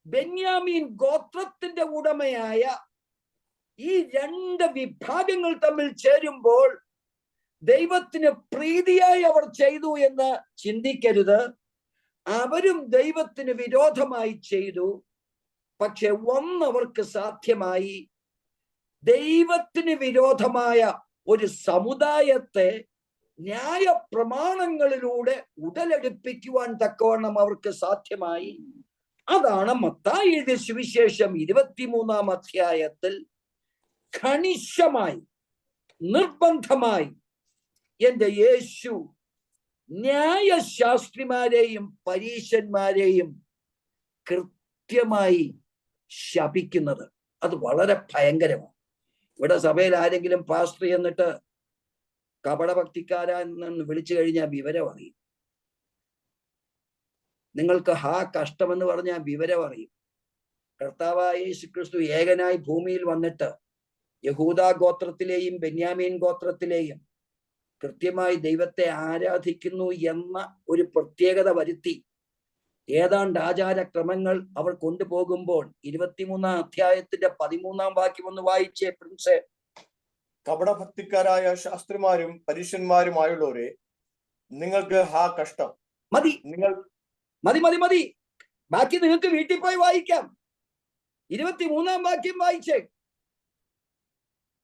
ബെന്യാമീൻ ഗോത്രത്തിന്റെ ഉടമയായ ഈ 2 വിഭാഗങ്ങൾ തമ്മിൽ ചേരുമ്പോൾ ദൈവത്തിന് പ്രീതിയായി അവർ ചെയ്തു എന്ന് ചിന്തിക്കരുത്. അവരും ദൈവത്തിന് വിരോധമായി ചെയ്തു. പക്ഷെ ഒന്നവർക്ക് സാധ്യമായി. ദൈവത്തിന് വിരോധമായ ഒരു സമുദായത്തെ ന്യായ പ്രമാണങ്ങളിലൂടെ ഉടലെടുപ്പിക്കുവാൻ തക്കവണ്ണം അവർക്ക് സാധ്യമായി. അതാണ് മത്തായി എഴുതിയ സുവിശേഷം 23-ാം അധ്യായത്തിൽ ഖനിശമായി നിർബന്ധമായി എന്റെ യേശു ന്യായശാസ്ത്രിമാരെയും പരീശന്മാരെയും കൃത്യമായി ശപിക്കുന്നത്. അത് വളരെ ഭയങ്കരമാണ്. ഇവിടെ സഭയിൽ ആരെങ്കിലും പാസ്റ്റർ എന്നിട്ട് കപടഭക്തിക്കാരെന്ന് വിളിച്ചു കഴിഞ്ഞാൽ വിവരം അറിയും. നിങ്ങൾക്ക് കഷ്ടമെന്ന് പറഞ്ഞാൽ വിവരം അറിയും. കർത്താവായ യേശു ക്രിസ്തു ഏകനായി ഭൂമിയിൽ വന്നിട്ട് യഹൂദാ ഗോത്രത്തിലെയും ബെന്യാമീൻ ഗോത്രത്തിലെയും കൃത്യമായി ദൈവത്തെ ആരാധിക്കുന്നു എന്ന ഒരു പ്രത്യേകത വരുത്തി ഏതാണ്ട് ആചാരക്രമങ്ങൾ അവർ കൊണ്ടുപോകുമ്പോൾ 23-ാം അധ്യായത്തിന്റെ 13-ാം വാക്യം ഒന്ന് വായിച്ചേ പ്രിൻസേ. കപടഭക്തിക്കാരായ ശാസ്ത്രിമാരും പരീശന്മാരുമായുള്ളവരെ, നിങ്ങൾക്ക് കഷ്ടം. മതി മതി മതി മതി ബാക്കി നിങ്ങൾക്ക് വീട്ടിൽ പോയി വായിക്കാം. 23-ാം വാക്യം വായിച്ചേ.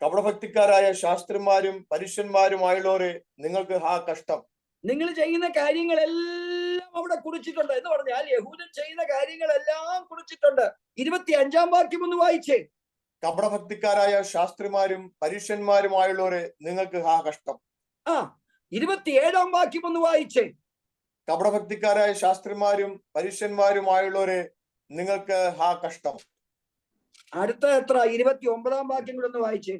കപടഭക്തിക്കാരായ ശാസ്ത്രിമാരും പരീശന്മാരുമായുള്ളവരെ, നിങ്ങൾക്ക് കഷ്ടം. നിങ്ങൾ ചെയ്യുന്ന കാര്യങ്ങളെല്ലാം അവിടെ കുറിച്ചിട്ടുണ്ട് എന്ന് പറഞ്ഞാൽ യഹൂദൻ ചെയ്യുന്ന കാര്യങ്ങളെല്ലാം കുറിച്ചിട്ടുണ്ട്. 25-ാം വാക്യം ഒന്ന് വായിച്ചേ. കപടഭക്തിക്കാരായ ശാസ്ത്രിമാരും പരീശന്മാരുമായുള്ളവരെ, നിങ്ങൾക്ക് കഷ്ടം. 27-ാം വാക്യം ഒന്ന് വായിച്ചേ. കപടഭക്തിക്കാരായ ശാസ്ത്രിമാരും പരീശന്മാരുമായുള്ളവരെ, നിങ്ങൾക്ക് കഷ്ടം. അടുത്ത എത്ര? 29-ാം വാക്യം കൂടെ ഒന്ന് വായിച്ചേ.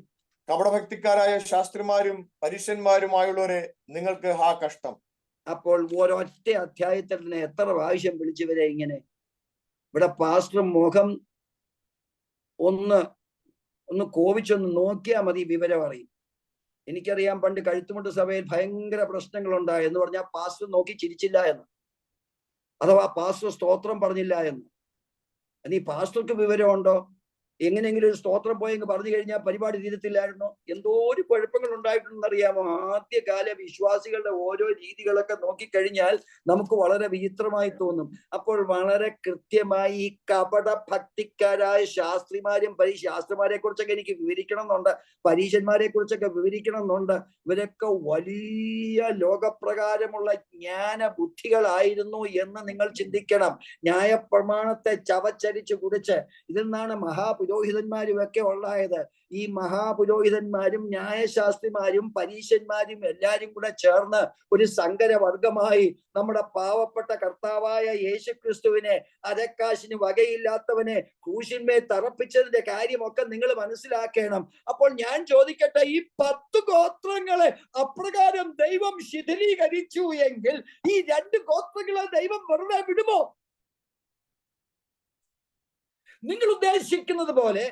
കപടഭക്തിക്കാരായ ശാസ്ത്രിമാരും പരീശന്മാരുമായുള്ളവരെ, നിങ്ങൾക്ക് കഷ്ടം. അപ്പോൾ ഒരൊറ്റ അധ്യായത്തിൽ തന്നെ എത്ര പ്രാവശ്യം വിളിച്ചവരെ ഇങ്ങനെ? ഇവിടെ പാസ്റ്റർ മുഖം ഒന്ന് കോപിച്ചൊന്ന് നോക്കിയാൽ മതി, വിവരം അറിയും. എനിക്കറിയാം, പണ്ട് കഴുത്തുമുട്ട് സഭയിൽ ഭയങ്കര പ്രശ്നങ്ങൾ ഉണ്ടായി എന്ന് പറഞ്ഞാൽ പാസ്റ്റർ നോക്കി ചിരിച്ചില്ല എന്ന്, അഥവാ പാസ്റ്റർ സ്തോത്രം പറഞ്ഞില്ല എന്ന്. നീ പാസ്റ്റർക്ക് വിവരമുണ്ടോ? എങ്ങനെയെങ്കിലും ഒരു സ്തോത്രം പോയെങ്കിൽ പറഞ്ഞു കഴിഞ്ഞാൽ പരിപാടി തീരത്തില്ലായിരുന്നോ? എന്തോ ഒരു കുഴപ്പങ്ങൾ ഉണ്ടായിട്ടുണ്ടെന്ന് അറിയാമോ? ആദ്യകാല വിശ്വാസികളുടെ ഓരോ രീതികളൊക്കെ നോക്കിക്കഴിഞ്ഞാൽ നമുക്ക് വളരെ വിചിത്രമായി തോന്നും. അപ്പോൾ വളരെ കൃത്യമായി ഈ കപട ഭക്തിക്കാരായ ശാസ്ത്രിമാരെ കുറിച്ചൊക്കെ എനിക്ക് വിവരിക്കണം എന്നുണ്ട്, പരീശന്മാരെ കുറിച്ചൊക്കെ വിവരിക്കണം എന്നുണ്ട്. ഇവരൊക്കെ വലിയ ലോകപ്രകാരമുള്ള ജ്ഞാന ബുദ്ധികളായിരുന്നു എന്ന് നിങ്ങൾ ചിന്തിക്കണം. ന്യായപ്രമാണത്തെ ചവച്ചരിച്ച് കുടിച്ച് ഇതിൽ നിന്നാണ് മഹാപുരോഹിതന്മാരും ഒക്കെ ഉണ്ടായത്. ഈ മഹാപുരോഹിതന്മാരും ന്യായശാസ്ത്രിമാരും പരീശന്മാരും എല്ലാരും കൂടെ ചേർന്ന് ഒരു സങ്കരവർഗമായി നമ്മുടെ പാവപ്പെട്ട കർത്താവായ യേശു ക്രിസ്തുവിനെ, അരക്കാശിന് വകയില്ലാത്തവനെ ക്രൂശിന്മേൽ തറപ്പിച്ചതിന്റെ കാര്യമൊക്കെ നിങ്ങൾ മനസ്സിലാക്കണം. അപ്പോൾ ഞാൻ ചോദിക്കട്ടെ, ഈ 10 ഗോത്രങ്ങളെ അപ്രകാരം ദൈവം ശിഥിലീകരിച്ചു എങ്കിൽ ഈ 2 ഗോത്രങ്ങളെ ദൈവം വെറുതെ വിടുമോ? നിങ്ങൾ ഉദ്ദേശിക്കുന്നത് പോലെ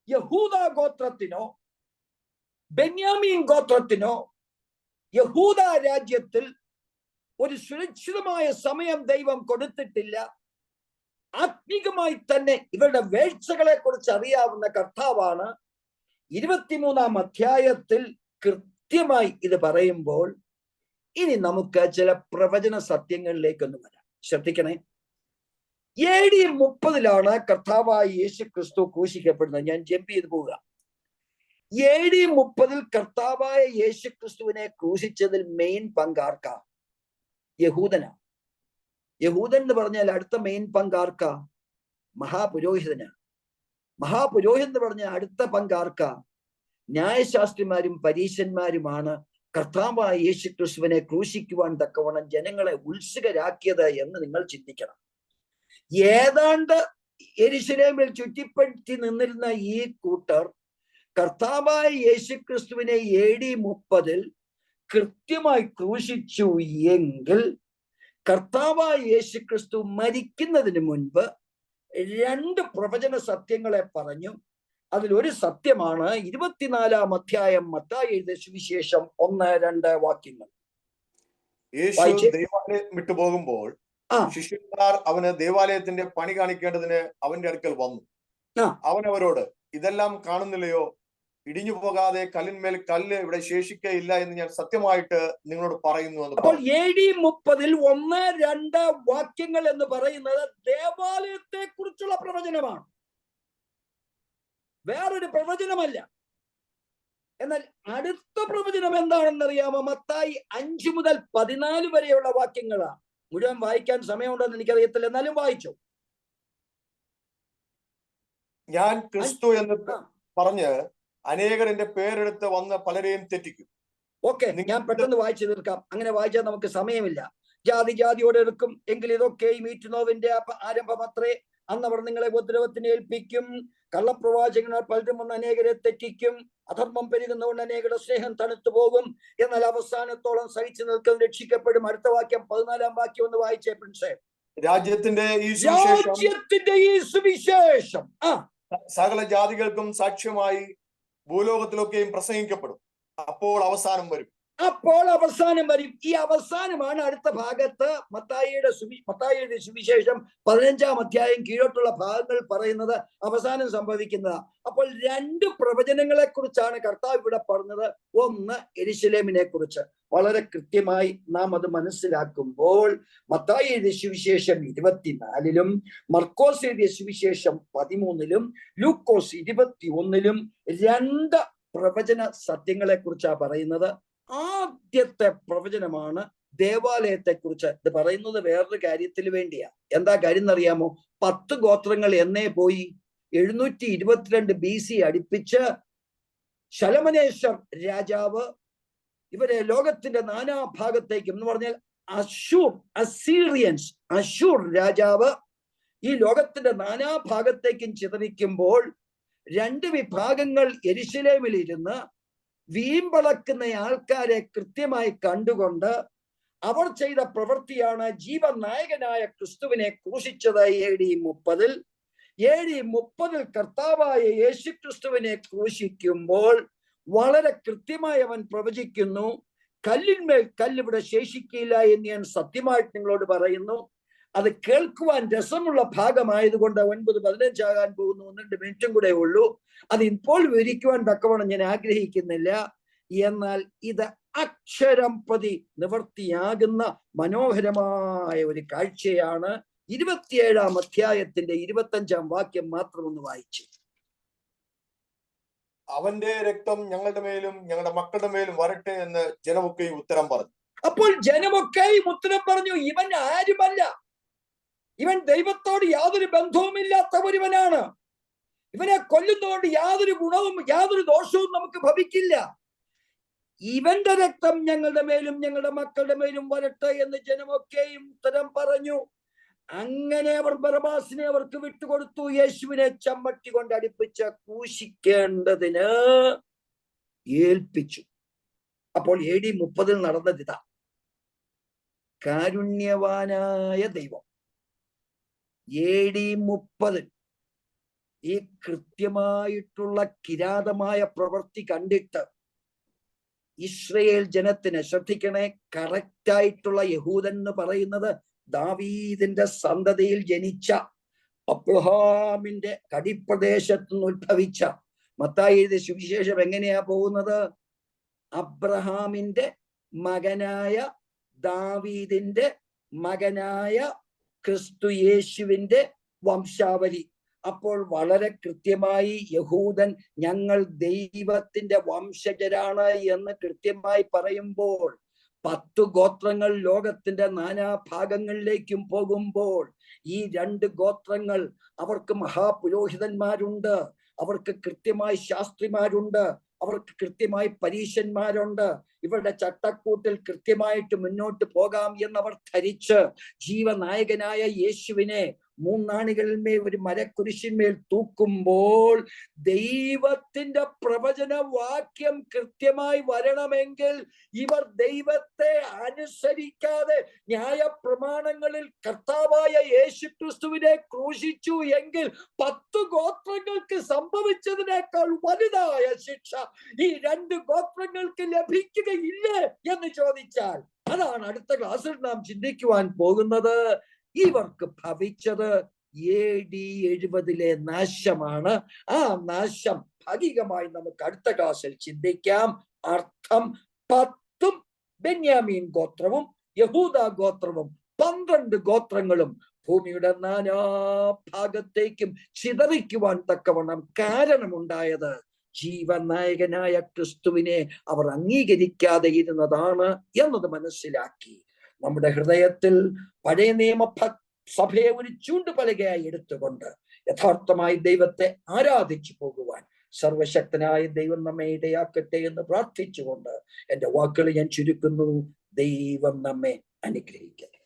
യഹൂദ ഗോത്രത്തിനോ ബെന്യാമീൻ ഗോത്രത്തിനോ യഹൂദ രാജ്യത്തിൽ ഒരു സുരക്ഷിതമായ സമയം ദൈവം കൊടുത്തിട്ടില്ല. ആത്മീകമായി തന്നെ ഇവരുടെ വീഴ്ചകളെ കുറിച്ച് അറിയാവുന്ന കർത്താവാണ് 23-ാം അധ്യായത്തിൽ കൃത്യമായി ഇത് പറയുമ്പോൾ ഇനി നമുക്ക് ചില പ്രവചന സത്യങ്ങളിലേക്കൊന്ന് വരാം. ശ്രദ്ധിക്കണേ. AD 30 കർത്താവായ യേശു ക്രിസ്തു ക്രൂശിക്കപ്പെടുന്നത്. ഞാൻ ജമ്പ് ചെയ്ത് പോവുക. AD 30 കർത്താവായ യേശു ക്രിസ്തുവിനെ ക്രൂശിച്ചതിൽ മെയിൻ പങ്കാർക്കാ? യഹൂദനാ. യഹൂദൻ എന്ന് പറഞ്ഞാൽ അടുത്ത മെയിൻ പങ്കാർക്കാ? മഹാപുരോഹിതനാ. മഹാപുരോഹിതൻ എന്ന് പറഞ്ഞാൽ അടുത്ത പങ്കാർക്കാ? ന്യായശാസ്ത്രിമാരും പരീശന്മാരുമാണ് കർത്താവായ യേശു ക്രിസ്തുവിനെ ക്രൂശിക്കുവാൻ തക്കവണ്ണം ജനങ്ങളെ ഉത്സുകരാക്കിയത് എന്ന് നിങ്ങൾ ചിന്തിക്കണം. ഏതാണ്ട് യെരുശലേമിൽ ചുറ്റിപ്പറ്റി നിന്നിരുന്ന ഈ കൂട്ടർ കർത്താവായ യേശു ക്രിസ്തുവിനെ AD 30 കൃത്യമായി ക്രൂശിച്ചു എങ്കിൽ കർത്താവായ യേശു ക്രിസ്തു മരിക്കുന്നതിന് മുൻപ് 2 പ്രവചന സത്യങ്ങളെ പറഞ്ഞു. അതിലൊരു സത്യമാണ് 24-ാം അധ്യായം മത്തായി എഴുതിയ സുവിശേഷം 1-2 വാക്യങ്ങൾ. യേശു ദേവാലയം വിട്ടുപോകുമ്പോൾ ശിഷ്യന്മാർ അവന് ദേവാലയത്തിന്റെ പണി കാണിക്കേണ്ടതിന് അവന്റെ അടുക്കൽ വന്നു. അവൻ അവരോട്, ഇതെല്ലാം കാണുന്നില്ലയോ? ഇടിഞ്ഞു പോകാതെ കല്ലിന്മേൽ കല്ല് ഇവിടെ ശേഷിക്കയില്ല എന്ന് ഞാൻ സത്യമായിട്ട് നിങ്ങളോട് പറയുന്നു എന്ന്. അപ്പോൾ AD 30 1-2 വാക്യങ്ങൾ എന്ന് പറയുന്നത് ദേവാലയത്തെ കുറിച്ചുള്ള പ്രവചനമാണ്, വേറൊരു പ്രവചനമല്ല. എന്നാൽ അടുത്ത പ്രവചനം എന്താണെന്നറിയാമോ? മത്തായി 5 മുതൽ 14 വരെയുള്ള വാക്യങ്ങളാണ്. മുഴുവൻ വായിക്കാൻ സമയമുണ്ടെന്ന് എനിക്കറിയത്തില്ല, എന്നാലും വായിച്ചു. ഞാൻ ക്രിസ്തു എന്ന് പറഞ്ഞ് അനേകർ എന്റെ പേരെടുത്ത് വന്ന് പലരെയും തെറ്റിക്കും. ഓക്കെ, ഞാൻ പെട്ടെന്ന് വായിച്ചു തീർക്കാം. അങ്ങനെ വായിച്ചാൽ നമുക്ക് സമയമില്ല. ജാതി ജാതിയോടെ എടുക്കും എങ്കിൽ ഇതൊക്കെയും ഈറ്റുനോവിന്റെ ആരംഭമത്രേ. അന്നവർ നിങ്ങളെ ഉപദ്രവത്തിന് ഏൽപ്പിക്കും. കള്ളപ്രവാചകനാൽ പലരും വന്ന് അനേകരെ തെറ്റിക്കും. അധർമ്മം പെരുകുന്നതുകൊണ്ട് അനേകരുടെ സ്നേഹം തണുത്തു പോകും. എന്നാൽ അവസാനത്തോളം സഹിച്ചു നിൽക്കുന്ന രക്ഷിക്കപ്പെടും. അടുത്ത വാക്യം 14-ാം വാക്യം ഒന്ന് വായിച്ചേ പ്രിൻസേ. രാജ്യത്തിന്റെ ഈ സുവിശേഷം സകല ജാതികൾക്കും സാക്ഷ്യമായി ഭൂലോകത്തിലൊക്കെയും പ്രസംഗിക്കപ്പെടും. അപ്പോൾ അവസാനം വരും. അപ്പോൾ അവസാനം വരും. ഈ അവസാനമാണ് അടുത്ത ഭാഗത്ത് മത്തായിയുടെ സുവിശേഷം 15-ാം അധ്യായം കീഴോട്ടുള്ള ഭാഗങ്ങൾ പറയുന്നത് അവസാനം സംഭവിക്കുന്നത്. അപ്പോൾ 2 പ്രവചനങ്ങളെ കുറിച്ചാണ് കർത്താവ് ഇവിടെ പറഞ്ഞത്. ഒന്ന് യെരുശലേമിനെ കുറിച്ച്. വളരെ കൃത്യമായി നാം അത് മനസ്സിലാക്കുമ്പോൾ മത്തായി എഴുതിയ സുവിശേഷം 24-ലും മർക്കോസ് എഴുതിയ സുവിശേഷം 13-ലും ലൂക്കോസ് 21-ലും 2 പ്രവചന സത്യങ്ങളെ കുറിച്ചാണ് പറയുന്നത്. ആദ്യത്തെ പ്രവചനമാണ് ദേവാലയത്തെ കുറിച്ച്. ഇത് പറയുന്നത് വേറൊരു കാര്യത്തിന് വേണ്ടിയാ. എന്താ കാര്യം എന്നറിയാമോ? 10 ഗോത്രങ്ങൾ എന്നേ പോയി. 722 BC അടുപ്പിച്ച് ശലമനേശ്വർ രാജാവ് ഇവരെ ലോകത്തിന്റെ നാനാഭാഗത്തേക്കും എന്ന് പറഞ്ഞാൽ അശൂർ രാജാവ് ഈ ലോകത്തിന്റെ നാനാഭാഗത്തേക്കും ചിതറിക്കുമ്പോൾ 2 വിഭാഗങ്ങൾ യെരുശലേമിൽ ഇരുന്ന് വീമ്പളക്കുന്ന ആൾക്കാരെ കൃത്യമായി കണ്ടുകൊണ്ട് അവർ ചെയ്ത പ്രവൃത്തിയാണ് ജീവനായകനായ ക്രിസ്തുവിനെ ക്രൂശിച്ചത്. AD 30 AD 30 കർത്താവായ യേശു ക്രിസ്തുവിനെ ക്രൂശിക്കുമ്പോൾ വളരെ കൃത്യമായി അവൻ പ്രവചിക്കുന്നു, കല്ലിന്മേൽ കല്ലിവിടെ ശേഷിക്കില്ല എന്ന് ഞാൻ സത്യമായിട്ട് നിങ്ങളോട് പറയുന്നു. അത് കേൾക്കുവാൻ രസമുള്ള ഭാഗമായതുകൊണ്ട് 9:15 ആകാൻ പോകുന്നു. 1-2 മിനിറ്റും കൂടെ ഉള്ളൂ. അത് ഇപ്പോൾ വിവരിക്കുവാൻ തക്കവണ്ണം ഞാൻ ആഗ്രഹിക്കുന്നില്ല. എന്നാൽ ഇത് അക്ഷരം പ്രതി നിവർത്തിയാകുന്ന മനോഹരമായ ഒരു കാഴ്ചയാണ്. 27-ാം അധ്യായത്തിന്റെ 25-ാം വാക്യം മാത്രം ഒന്ന് വായിച്ചു. അവന്റെ രക്തം ഞങ്ങളുടെ മേലും ഞങ്ങളുടെ മക്കളുടെ മേലും വരട്ടെ എന്ന് ജനമൊക്കെയും ഉത്തരം പറഞ്ഞു. അപ്പോൾ ജനമൊക്കെയും ഉത്തരം പറഞ്ഞു. ഇവൻ ആരുമല്ല, ഇവൻ ദൈവത്തോട് യാതൊരു ബന്ധവുമില്ലാത്ത ഒരുവനാണ്. ഇവനെ കൊല്ലുന്നതുകൊണ്ട് യാതൊരു ഗുണവും യാതൊരു ദോഷവും നമുക്ക് ഭവിക്കില്ല. ഇവന്റെ രക്തം ഞങ്ങളുടെ മേലും ഞങ്ങളുടെ മക്കളുടെ മേലും വരട്ടെ എന്ന് ജനമൊക്കെയും ഉത്തരം പറഞ്ഞു. അങ്ങനെ അവർ ബറബാസിനെ അവർക്ക് വിട്ടുകൊടുത്തു. യേശുവിനെ ചമ്മട്ടി കൊണ്ട് അടിപ്പിച്ച് ക്രൂശിക്കേണ്ടതിന് ഏൽപ്പിച്ചു. അപ്പോൾ AD 30 നടന്നത് ഇതാ. കാരുണ്യവാനായ ദൈവം AD 30 ഈ കൃത്യമായിട്ടുള്ള കിരാതമായ പ്രവൃത്തി കണ്ടിട്ട് ഇസ്രയേൽ ജനത്തിന്, ശ്രദ്ധിക്കണേ, കറക്റ്റായിട്ടുള്ള യഹൂദൻ എന്ന് പറയുന്നത് ദാവീദിന്റെ സന്തതിയിൽ ജനിച്ച അബ്രഹാമിന്റെ കടിപ്രദേശത്ത് നിന്ന് ഉത്ഭവിച്ച. മത്തായി എഴുതിയ സുവിശേഷം എങ്ങനെയാ പോകുന്നത്? അബ്രഹാമിന്റെ മകനായ ദാവീദിന്റെ മകനായ ക്രിസ്തു യേശുവിന്റെ വംശാവലി. അപ്പോൾ വളരെ കൃത്യമായി യഹൂദൻ ഞങ്ങൾ ദൈവത്തിന്റെ വംശജരാണ് എന്ന് കൃത്യമായി പറയുമ്പോൾ 10 ഗോത്രങ്ങൾ ലോകത്തിന്റെ നാനാഭാഗങ്ങളിലേക്കും പോകുമ്പോൾ ഈ 2 ഗോത്രങ്ങൾ, അവർക്ക് മഹാപുരോഹിതന്മാരുണ്ട്, അവർക്ക് കൃത്യമായി ശാസ്ത്രിമാരുണ്ട്, അവർക്ക് കൃത്യമായി പരീശന്മാരുണ്ട്. ഇവരുടെ ചട്ടക്കൂട്ടിൽ കൃത്യമായിട്ട് മുന്നോട്ട് പോകാം എന്നവർ ധരിച്ച് ജീവനായകനായ യേശുവിനെ 3 നാണികളിന്മേൽ ഒരു മരക്കുരിശിന്മേൽ തൂക്കുമ്പോൾ ദൈവത്തിന്റെ പ്രവചന വാക്യം കൃത്യമായി വരണമെങ്കിൽ ഇവർ ദൈവത്തെ അനുസരിക്കാതെ ന്യായപ്രമാണങ്ങളിൽ കർത്താവായ യേശുക്രിസ്തുവിനെ ക്രൂശിച്ചു എങ്കിൽ 10 ഗോത്രങ്ങൾക്ക് സംഭവിച്ചതിനേക്കാൾ വലുതായ ശിക്ഷ ഈ 2 ഗോത്രങ്ങൾക്ക് ലഭിക്കുകയില്ലേ എന്ന് ചോദിച്ചാൽ, അതാണ് അടുത്ത ക്ലാസ്സിൽ നാം ചിന്തിക്കുവാൻ പോകുന്നത്. ഇവർക്ക് ഭവിച്ചത് AD 70 നാശമാണ്. ആ നാശം ഭാഗികമായി നമുക്ക് അടുത്ത ക്ലാസ്സിൽ ചിന്തിക്കാം. അർത്ഥം 10 ബെന്യാമീൻ ഗോത്രവും യഹൂദ ഗോത്രവും 12 ഗോത്രങ്ങളും ഭൂമിയുടെ നാനാഭാഗത്തേക്കും ചിതറിക്കുവാൻ തക്കവണ്ണം കാരണമുണ്ടായത് ജീവനായകനായ ക്രിസ്തുവിനെ അവർ അംഗീകരിക്കാതെ ഇരുന്നതാണ് എന്നത് മനസ്സിലാക്കി നമ്മുടെ ഹൃദയത്തിൽ പഴയ നിയമ സഭയെ ഒരു ചൂണ്ടുപലകയായി എടുത്തുകൊണ്ട് യഥാർത്ഥമായി ദൈവത്തെ ആരാധിച്ചു പോകുവാൻ സർവശക്തനായ ദൈവം നമ്മെ ഇടയാക്കട്ടെ എന്ന് പ്രാർത്ഥിച്ചുകൊണ്ട് എന്റെ വാക്കുകൾ ഞാൻ ചുരുക്കുന്നു. ദൈവം നമ്മെ അനുഗ്രഹിക്കട്ടെ.